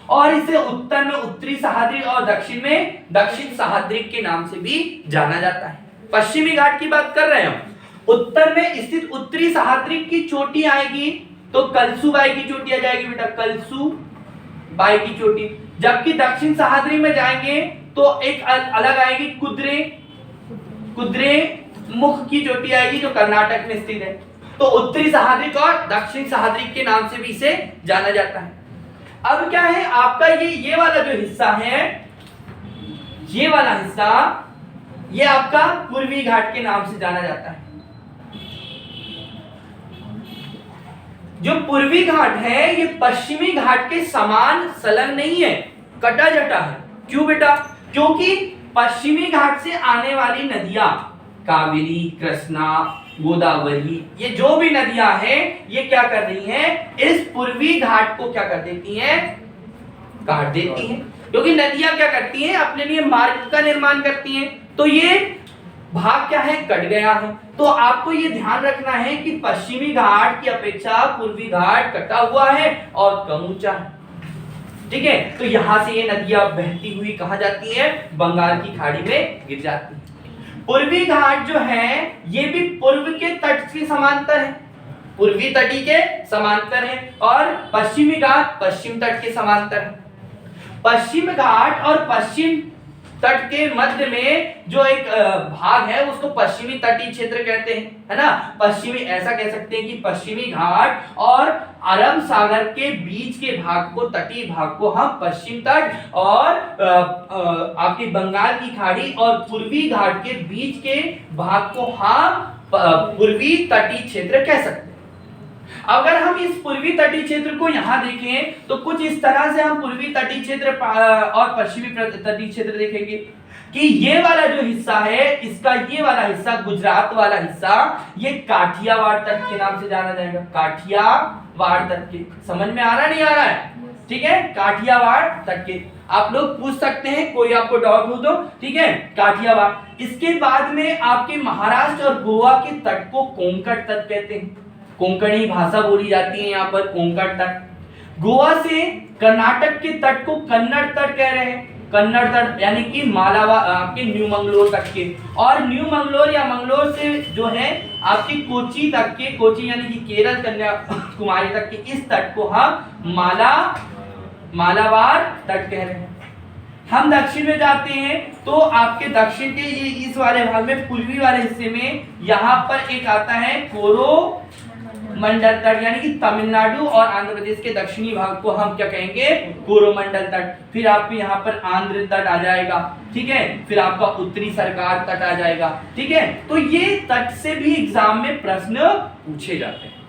और इसे उत्तर में उत्तरी सह्याद्री और दक्षिण में दक्षिण सह्याद्री के नाम से भी जाना जाता है। पश्चिमी घाट की बात कर रहे हैं। उत्तर में स्थित उत्तरी सह्याद्री की चोटी आएगी तो कलसुबाई की चोटी आ जाएगी बेटा, कलसुबाई की चोटी। जबकि दक्षिण सह्याद्री में जाएंगे तो एक अलग आएगी, कुद्रे मुख की चोटी आएगी जो कर्नाटक में स्थित है। तो उत्तरी सह्याद्री और दक्षिण सह्याद्री के नाम से भी इसे जाना जाता है। अब क्या है आपका ये वाला जो हिस्सा है, ये वाला हिस्सा, ये आपका पूर्वी घाट के नाम से जाना जाता है। जो पूर्वी घाट है ये पश्चिमी घाट के समान संलग्न नहीं है, कटा जटा है। क्यों बेटा? क्योंकि पश्चिमी घाट से आने वाली नदियां कावेरी, कृष्णा, गोदावरी, ये जो भी नदियां हैं ये क्या कर रही हैं? इस पूर्वी घाट को क्या कर देती हैं? काट देती हैं। क्योंकि नदियां क्या करती हैं? अपने लिए मार्ग का निर्माण करती हैं। तो ये भाग क्या है? कट गया है। तो आपको ये ध्यान रखना है कि पश्चिमी घाट की अपेक्षा पूर्वी घाट कटा हुआ है और कम ऊंचा है, ठीक है। तो यहां से ये नदियां बहती हुई कहां जाती है? बंगाल की खाड़ी में गिर जाती है। पूर्वी घाट जो है ये भी पूर्व के तट के समांतर है, पूर्वी तटी के समांतर है, और पश्चिमी घाट पश्चिम तट के समांतर है। पश्चिम घाट और पश्चिम तट के मध्य में जो एक भाग है उसको पश्चिमी तटीय क्षेत्र कहते हैं, है ना। पश्चिमी, ऐसा कह सकते हैं कि पश्चिमी घाट और अरब सागर के बीच के भाग को, तटीय भाग को हम पश्चिम तट, और आपकी बंगाल की खाड़ी और पूर्वी घाट के बीच के भाग को हम पूर्वी तटीय क्षेत्र कह सकते हैं। अगर हम इस पूर्वी तटीय क्षेत्र को यहां देखें तो कुछ इस तरह से हम पूर्वी तटीय क्षेत्र और पश्चिमी तटीय क्षेत्र देखेंगे कि ये वाला जो हिस्सा है, इसका ये वाला हिस्सा, गुजरात वाला हिस्सा, ये काठियावाड़ तट के नाम से जाना जाएगा। काठियावाड़ तट के, समझ में आ रहा नहीं आ रहा है? ठीक है, काठियावाड़ तट के आप लोग पूछ सकते हैं, कोई आपको डाउट हो तो, ठीक है। काठियावाड़। इसके बाद में आपके महाराष्ट्र और गोवा के तट को कोंकण तट कहते हैं। कोंकणी भाषा बोली जाती है यहाँ पर, कोंकण तट। गोवा से कर्नाटक के तट को कन्नड़ तट कह रहे हैं। कन्नड़ तट यानी कि मालावा, आपके न्यू मंगलोर तक के, और न्यू मंगलोर या मंगलोर से जो है आपकी कोची तक के, कोची यानी कि केरल कन्याकुमारी तक के इस तट को हम मालाबार तट कह रहे हैं। हम दक्षिण में जाते हैं तो आपके दक्षिण के ये इस वाले भाग में, पूर्वी वाले हिस्से में यहाँ पर एक आता है कोरोमंडल तट, यानी कि तमिलनाडु और आंध्र प्रदेश के दक्षिणी भाग को हम क्या कहेंगे? कोरोमंडल तट। फिर आपके यहाँ पर आंध्र तट आ जाएगा, ठीक है। फिर आपका उत्तरी सरकार तट आ जाएगा, ठीक है। तो ये तट से भी एग्जाम में प्रश्न पूछे जाते हैं,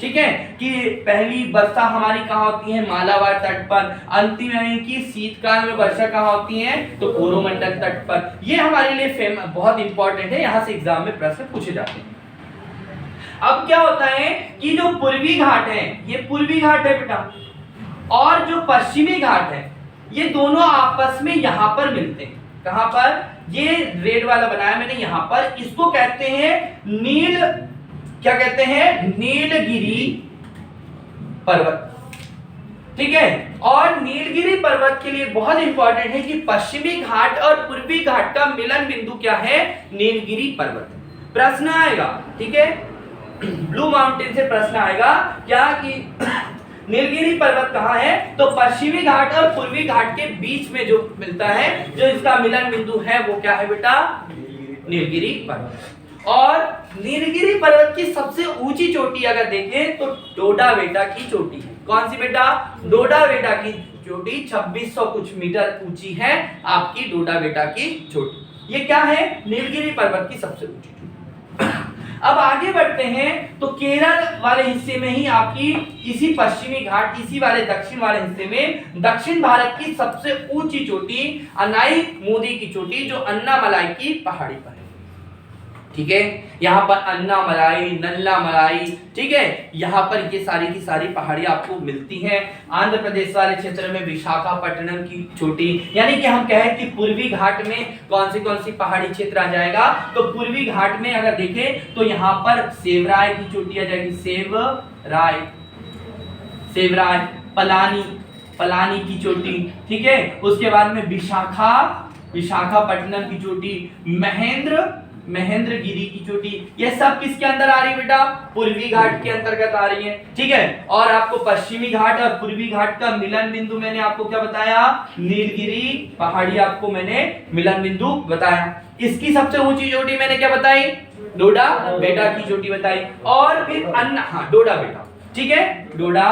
ठीक है, कि पहली वर्षा हमारी कहाँ होती है? मालाबार तट पर। अंतिम यानी कि शीतकाल में वर्षा कहाँ होती है? तो कोरोमंडल तट पर। ये हमारे लिए बहुत इंपॉर्टेंट है, यहाँ से एग्जाम में प्रश्न पूछे जाते हैं। अब क्या होता है कि जो पूर्वी घाट है, ये पूर्वी घाट है बेटा, और जो पश्चिमी घाट है, ये दोनों आपस में यहाँ पर मिलते हैं। कहाँ पर? ये रेड वाला बनाया मैंने यहाँ पर, इसको कहते हैं क्या कहते हैं? नीलगिरी पर्वत, ठीक है। और नीलगिरी पर्वत के लिए बहुत इंपॉर्टेंट है कि पश्चिमी घाट और पूर्वी घाट का मिलन बिंदु क्या है, नीलगिरी पर्वत। प्रश्न आएगा, ठीक है, ब्लू माउंटेन से प्रश्न आएगा क्या कि नीलगिरी पर्वत कहाँ है, तो पश्चिमी घाट और पूर्वी घाट के बीच में जो मिलता है, जो इसका मिलन बिंदु है वो क्या है बेटा, नीलगिरी पर्वत। और नीलगिरी पर्वत की सबसे ऊंची चोटी अगर देखें तो डोडा बेटा की चोटी है। कौन सी बेटा, डोडा बेटा की चोटी 2600 कुछ मीटर ऊंची है आपकी डोडा बेटा की चोटी। ये क्या है, नीलगिरी पर्वत की सबसे ऊंची चोटी। अब आगे बढ़ते हैं तो केरल वाले हिस्से में ही आपकी इसी पश्चिमी घाट, इसी वाले दक्षिण वाले हिस्से में दक्षिण भारत की सबसे ऊंची चोटी अनाई मोदी की चोटी, जो अन्नामलाई की पहाड़ी पर है। ठीक है, यहाँ पर अन्नामलाई, नल्लामलाई, ठीक है, यहाँ पर ये सारी की सारी पहाड़ी आपको मिलती हैं। आंध्र प्रदेश वाले क्षेत्र में विशाखापट्टनम की चोटी, यानी कि हम कहें कि पूर्वी घाट में कौन सी पहाड़ी क्षेत्र आ जाएगा, तो पूर्वी घाट में अगर देखें तो यहाँ पर सेवराय की चोटी आ जाएगी, सेवराय, पलानी की चोटी, ठीक है। उसके बाद में विशाखापट्टनम की चोटी, महेंद्रगिरी की चोटी, ये सब किसके अंदर आ रही है बेटा, पूर्वी घाट के अंतर्गत आ रही है, ठीक है। और आपको पश्चिमी घाट और पूर्वी घाट का मिलन बिंदु मैंने आपको क्या बताया, नीलगिरी पहाड़ी आपको मैंने मिलन बिंदु बताया। इसकी सबसे ऊंची चोटी मैंने क्या बताई, डोडा बेटा की चोटी बताई। और फिर डोडा बेटा, ठीक है, डोडा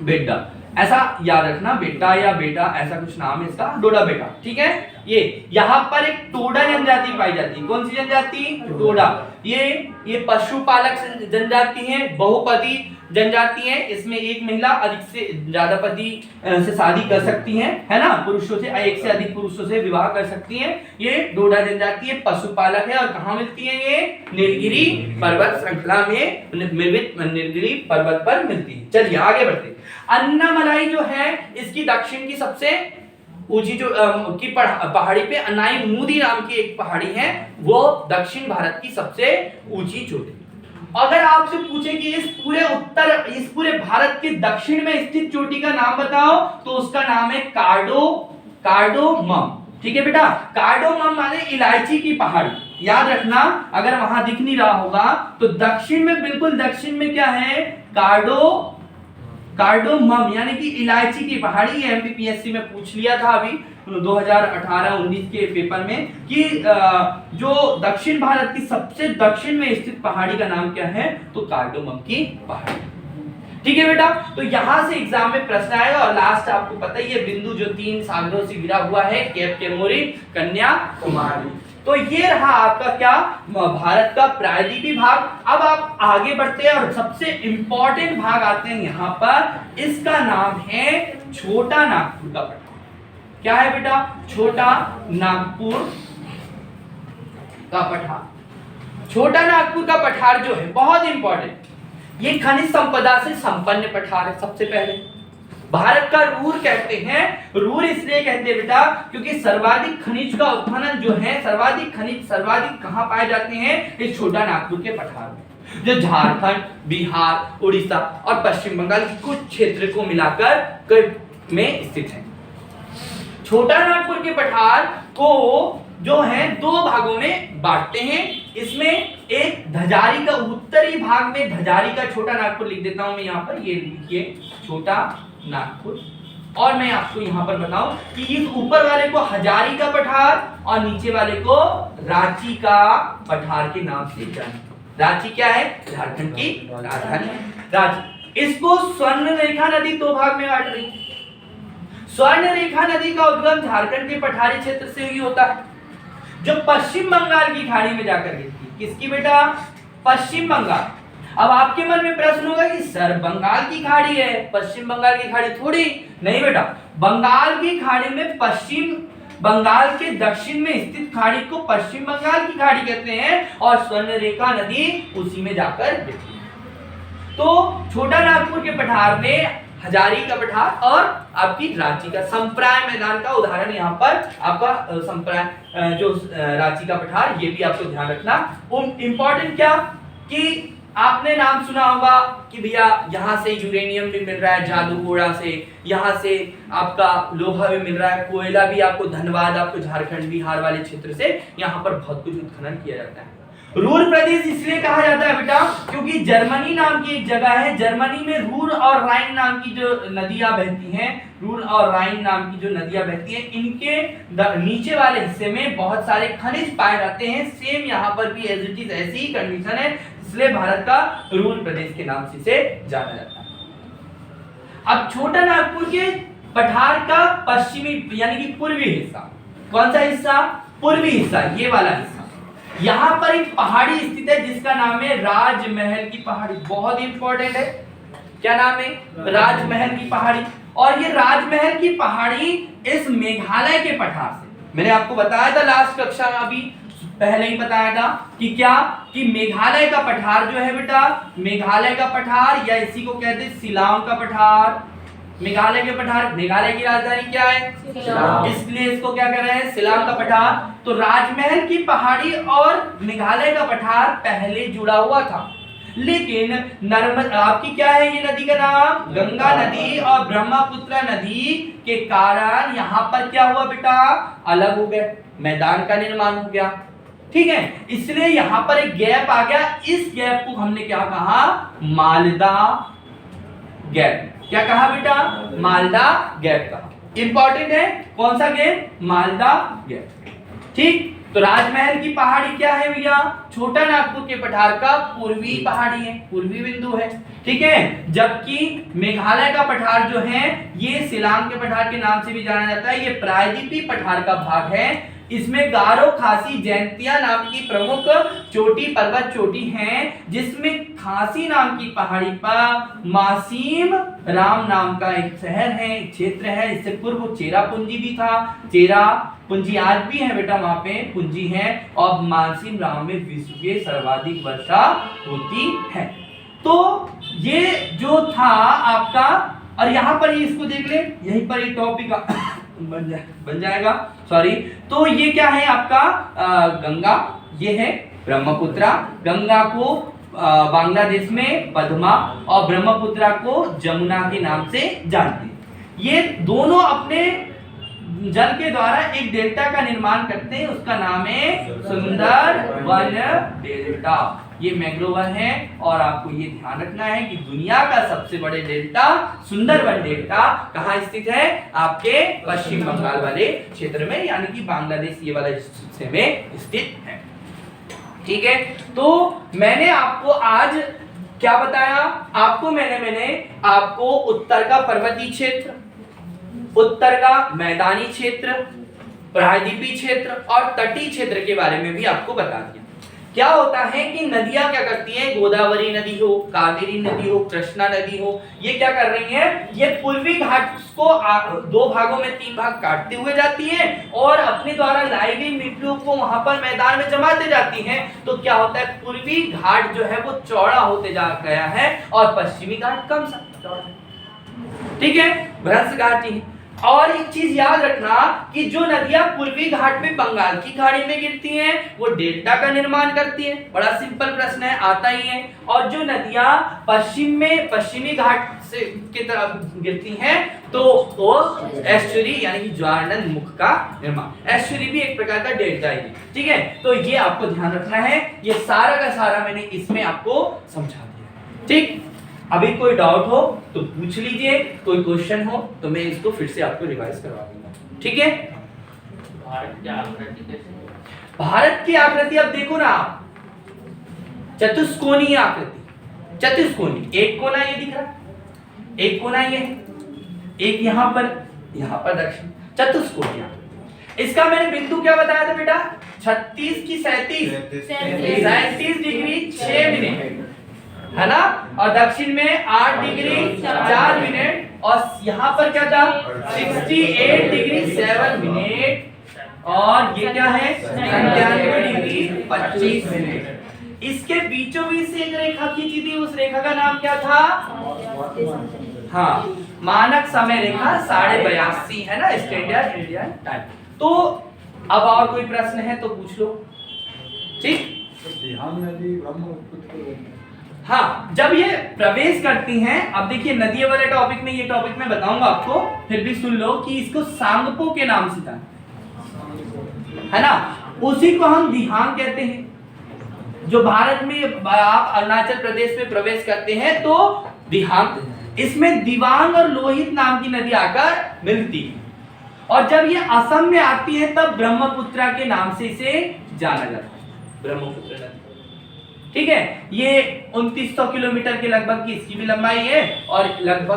बेटा, ऐसा याद रखना, बेटा या बेटा ऐसा कुछ नाम है इसका, डोडा बेटा, ठीक है। ये यहाँ पर एक टोडा जनजाति पाई जाती है। कौन सी जनजाति, टोडा। ये पशुपालक जनजाति है, बहुपति जनजाति है। इसमें एक महिला अधिक से ज्यादा पति से शादी कर सकती है ना, पुरुषों से, एक से अधिक पुरुषों से विवाह कर सकती है। ये डोडा जनजाति है, पशुपालक है। और कहाँ मिलती है ये, नीलगिरी पर्वत श्रृंखला में नीलगिरी पर्वत पर मिलती है। चलिए आगे बढ़ते हैं। अन्नामलाई जो है इसकी दक्षिण की सबसे ऊंची जो की पहाड़ी पे अनाई मोदी नाम की एक पहाड़ी है, वो दक्षिण भारत की सबसे ऊंची चोटी। अगर आपसे पूछे कि इस पूरे भारत के दक्षिण में स्थित चोटी का नाम बताओ, तो उसका नाम है कार्डोमम, ठीक है बेटा। कार्डोमम माने इलायची की पहाड़ी। याद रखना, अगर वहां दिख नहीं रहा होगा तो दक्षिण में, बिल्कुल दक्षिण में क्या है, कार्डोमम यानी कि इलायची की पहाड़ी। ये एमपीपीएससी में पूछ लिया था अभी 2018-19 के पेपर में कि जो दक्षिण भारत की सबसे दक्षिण में स्थित पहाड़ी का नाम क्या है, तो कार्डोमम की पहाड़ी, ठीक है बेटा। तो यहां से एग्जाम में प्रश्न आएगा। और लास्ट आपको पता ही है बिंदु जो 3 सागरों से घिरा हुआ है, केप कैमोरी, कन्याकुमारी। तो ये रहा आपका क्या, भारत का प्रायद्वीपीय भाग। अब आप आगे बढ़ते हैं और सबसे इंपॉर्टेंट भाग आते हैं यहाँ पर। इसका नाम है छोटा नागपुर का पठार। क्या है बेटा, छोटा नागपुर का पठार। छोटा नागपुर का पठार जो है बहुत इंपॉर्टेंट, ये खनिज संपदा से संपन्न पठार है। सबसे पहले भारत का रूर कहते हैं। रूर इसलिए कहते हैं बेटा क्योंकि सर्वाधिक खनिज का उत्खनन जो है, सर्वाधिक कहां पाए जाते हैं, इस छोटा नागपुर के पठार में, जो झारखंड, बिहार, उड़ीसा और पश्चिम बंगाल के कुछ क्षेत्र को मिलाकर में स्थित है। छोटा नागपुर के पठार को जो है 2 भागों में बांटते हैं। इसमें एक धजारी का, उत्तरी भाग में धजारी का छोटा नागपुर लिख देता हूं मैं यहाँ पर, ये लिखिए छोटा नागपुर। और मैं आपको यहाँ पर बताऊं कि इस ऊपर वाले को हजारी का पठार और नीचे वाले को रांची का पठार के नाम से जाना। रांची क्या है, झारखंड की राजधानी रांची। इसको स्वर्ण रेखा नदी 2 भाग में बांट रही। स्वर्ण रेखा नदी का उद्गम झारखंड के पठारी क्षेत्र से ही होता है, जो पश्चिम बंगाल की खाड़ी में जाकर गिरती है। किसकी बेटा, पश्चिम बंगाल। अब आपके मन में प्रश्न होगा कि सर बंगाल की खाड़ी है, पश्चिम बंगाल की खाड़ी थोड़ी। नहीं बेटा, बंगाल की खाड़ी में पश्चिम बंगाल के दक्षिण में स्थित खाड़ी को पश्चिम बंगाल की खाड़ी कहते हैं, और स्वर्ण रेखा नदी उसी में जाकर गिरती है। तो छोटा नागपुर के पठार में हजारी का पठार और आपकी रांची का संप्राय मैदान का उदाहरण यहाँ पर आपका संप्राय जो रांची का पठार, ये भी आपको ध्यान रखना। इंपॉर्टेंट क्या कि आपने नाम सुना होगा कि भैया यहाँ से यूरेनियम भी मिल रहा है जादूगोड़ा से, यहाँ से आपका लोहा भी मिल रहा है, कोयला भी आपको धनबाद, आपको झारखंड बिहार वाले क्षेत्र से यहाँ पर बहुत कुछ उत्खनन किया जाता है। रूर प्रदेश इसलिए कहा जाता है बेटा क्योंकि जर्मनी नाम की एक जगह है, जर्मनी में रूर और राइन नाम की जो नदियां बहती हैं, रूर और राइन नाम की जो नदियां बहती हैं, इनके नीचे वाले हिस्से में बहुत सारे खनिज पाए जाते हैं। सेम यहाँ पर भी एज इट इज ऐसी ही कंडीशन है, इसलिए भारत का रूर प्रदेश के नाम से जाना जाता है। अब छोटा नागपुर के पठार का पश्चिमी यानी कि पूर्वी हिस्सा, कौन सा हिस्सा? पूर्वी हिस्सा, ये वाला हिस्सा। यहाँ पर एक पहाड़ी स्थित है जिसका नाम है राजमहल की पहाड़ी, बहुत इंपॉर्टेंट है। क्या नाम है? राजमहल की पहाड़ी। और ये राजमहल की पहाड़ी इस मेघालय के पठार से, मैंने आपको बताया था लास्ट कक्षा में, अभी पहले ही बताया था कि क्या कि मेघालय का पठार जो है बेटा, मेघालय का पठार या इसी को कहते हैं शिलांग का पठार। मेघालय के पठार, मेघालय की राजधानी क्या है? शिलांग, इसलिए इसको क्या कह रहे हैं? शिलांग का पठार। तो राजमहल की पहाड़ी और मेघालय का पठार पहले जुड़ा हुआ था, लेकिन नर्मदा आपकी क्या है ये नदी का नाम? गंगा नदी और ब्रह्मपुत्र नदी के कारण यहाँ पर क्या हुआ बेटा? अलग हो गए, मैदान का निर्माण हो गया, ठीक है। इसलिए यहाँ पर एक गैप आ गया, इस गैप को हमने क्या कहा? मालदा गैप। क्या कहा बेटा? मालदा गैप कहा। इंपॉर्टेंट है, कौन सा गैप? मालदा गैप, ठीक। तो राजमहल की पहाड़ी क्या है भैया? छोटा नागपुर के पठार का पूर्वी पहाड़ी है, पूर्वी बिंदु है, ठीक है। जबकि मेघालय का पठार जो है ये शिलांग के पठार के नाम से भी जाना जाता है, ये प्रायद्वीपीय पठार का भाग है। इसमें गारो खासी जयंतिया नाम की प्रमुख चोटी, पर्वत चोटी हैं, जिसमें खासी नाम की पहाड़ी पर मासीम राम नाम का एक शहर है, क्षेत्र है। इससे पूर्व चेरा पुंजी भी था, चेरा पुंजी आज भी है बेटा, वहां पे पुंजी है। और मासीम राम में विश्व के सर्वाधिक वर्षा होती है। तो ये जो था आपका, और यहाँ पर इसको देख ले, यहीं पर ये टॉपिक बन जाएगा, सॉरी। तो ये क्या है आपका? गंगा, ये है ब्रह्मपुत्रा। गंगा को बांग्लादेश में पद्मा और ब्रह्मपुत्रा को जमुना के नाम से जानते हैं। ये दोनों अपने जल के द्वारा एक डेल्टा का निर्माण करते हैं, उसका नाम है सुंदरवन डेल्टा। ये मैंग्रोव है, और आपको ये ध्यान रखना है कि दुनिया का सबसे बड़े डेल्टा सुंदरवन डेल्टा कहाँ स्थित है? आपके पश्चिम बंगाल वाले क्षेत्र में, यानी कि बांग्लादेश ये वाला हिस्से में स्थित है, ठीक है। तो मैंने आपको आज क्या बताया? आपको मैंने आपको उत्तर का पर्वतीय क्षेत्र, उत्तर का मैदानी क्षेत्र, प्रायद्वीपीय क्षेत्र और तटीय क्षेत्र के बारे में भी आपको बता दिया। क्या होता है कि नदियां क्या करती हैं? गोदावरी नदी हो, कावेरी नदी हो, कृष्णा नदी हो, ये क्या कर रही हैं? ये पूर्वी घाट को दो भागों में 3 भाग काटते हुए जाती हैं और अपने द्वारा लाई गई मिट्टियों को वहां पर मैदान में जमाते जाती हैं। तो क्या होता है? पूर्वी घाट जो है वो चौड़ा होते जा गया है और पश्चिमी घाट कम सा चौड़ा, ठीक है, भ्रंश घाटी। और एक चीज याद रखना कि जो नदियां पूर्वी घाट में बंगाल की खाड़ी में गिरती हैं वो डेल्टा का निर्माण करती हैं। बड़ा सिंपल प्रश्न है, आता ही है। और जो नदियां पश्चिमी घाट से की तरफ गिरती हैं तो वो एस्चुरी यानी कि ज्वारनद मुख का निर्माण। एस्चुरी भी एक प्रकार का डेल्टा ही है, ठीक है। तो ये आपको ध्यान रखना है, ये सारा का सारा मैंने इसमें आपको समझा दिया, ठीक। अभी कोई डाउट हो तो पूछ लीजिए, कोई क्वेश्चन हो तो मैं इसको फिर से आपको रिवाइज करवा दूंगा, ठीक है। भारत की आकृति कैसे? भारत की आकृति अब देखो ना आप, चतुष्कोणीय आकृति, चतुष्कोणीय। एक कोना ये दिख रहा, एक कोना ये, एक यहाँ पर दक्षिण, चतुष्कोणीय। इसका मैंने बिंदु क्या बताया था बेटा? 36 की 37 डिग्री 6 मिनट, है ना। और दक्षिण में 8 डिग्री 4 मिनट, और यहाँ पर क्या था? 68 डिग्री 7 मिनट, और ये क्या है? 97 डिग्री 25 मिनट। इसके बीचों बीच से एक रेखा खींची थी, उस रेखा का नाम क्या था? हाँ, मानक समय रेखा 82.5 है ना, स्टैंडर्ड इंडियन टाइम। तो अब और कोई प्रश्न है तो पूछ लो, ठीक। हाँ, जब ये प्रवेश करती हैं, अब देखिए नदियों वाले टॉपिक में, ये टॉपिक मैं बताऊंगा आपको, फिर भी सुन लो कि इसको सांगपो के नाम से जानते है ना, उसी को हम दिहांग कहते हैं। जो भारत में आप अरुणाचल प्रदेश में प्रवेश करते हैं तो दिहांग, इसमें दिवांग और लोहित नाम की नदी आकर मिलती है, और जब ये असम में आती है तब ब्रह्मपुत्रा के नाम से इसे जाना जाता है, ब्रह्मपुत्र नदी। ठीक है, ये 2900 किलोमीटर के लगभग की इसकी भी लंबाई है और लगभग